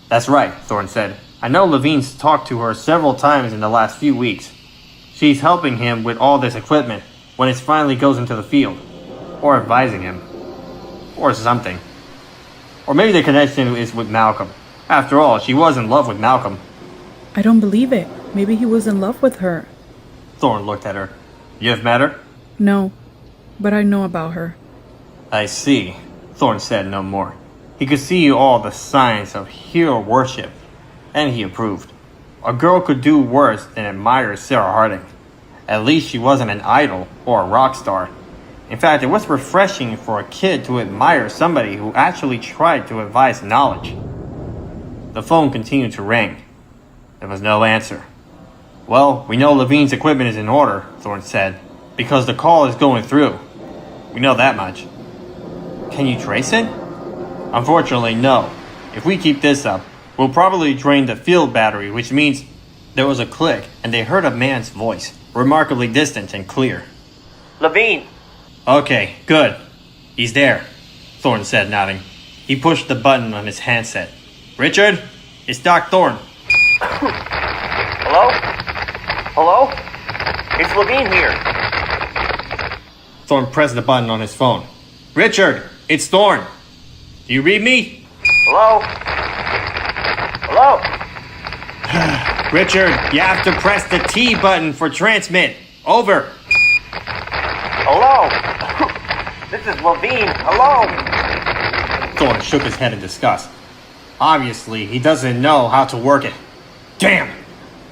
That's right, Thorne said. I know Levine's talked to her several times in the last few weeks. She's helping him with all this equipment when it finally goes into the field. Or advising him. Or something. Or maybe the connection is with Malcolm. After all, she was in love with Malcolm. I don't believe it. Maybe he was in love with her. Thorne looked at her. You've met her? No, but I know about her. I see. Thorne said no more. He could see all the signs of hero worship, and he approved. A girl could do worse than admire Sarah Harding. At least she wasn't an idol or a rock star. In fact, it was refreshing for a kid to admire somebody who actually tried to advise knowledge. The phone continued to ring. There was no answer. Well, we know Levine's equipment is in order, Thorne said, because the call is going through. We know that much. Can you trace it? Unfortunately, no. If we keep this up, we'll probably drain the field battery, which means there was a click and they heard a man's voice, remarkably distant and clear. Levine! Okay, good. He's there, Thorne said, nodding. He pushed the button on his handset. Richard, it's Doc Thorne. Hello? Hello? It's Levine here. Thorne pressed the button on his phone. Richard, it's Thorne. Do you read me? Hello? Hello? Richard, you have to press the T button for transmit. Over. Hello? This is Levine. Hello? Thorne shook his head in disgust. Obviously, he doesn't know how to work it. Damn!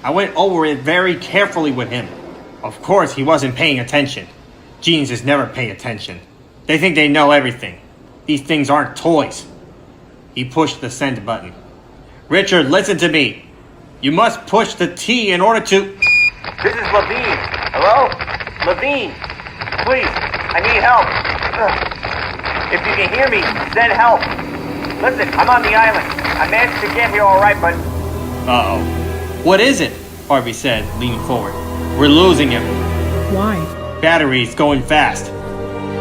I went over it very carefully with him. Of course, he wasn't paying attention. Geniuses never pay attention. They think they know everything. These things aren't toys. He pushed the send button. Richard, listen to me. You must push the T in order to... This is Levine. Hello? Levine. Please, I need help. If you can hear me, send help. Listen, I'm on the island. I managed to get here all right, but... Uh-oh. What is it? Harvey said, leaning forward. We're losing him. Why? Battery's going fast.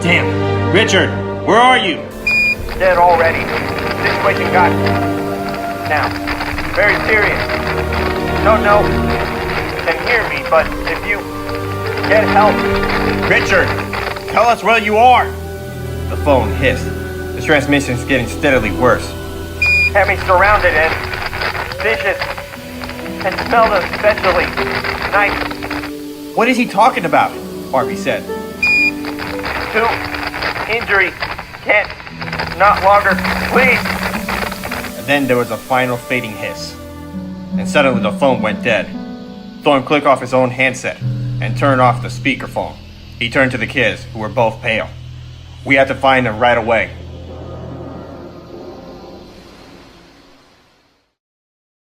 Damn. Richard, where are you? Dead already. Situation got... Now, very serious. Don't know if you can hear me, but if you get help... Richard, tell us where you are. The phone hissed. The transmission's getting steadily worse. Have me surrounded and vicious and smelled especially nice. What is he talking about? Harvey said. To injury. Can't. Not longer. Please. And then there was a final fading hiss. And suddenly the phone went dead. Thorne clicked off his own handset and turned off the speakerphone. He turned to the kids, who were both pale. We had to find them right away.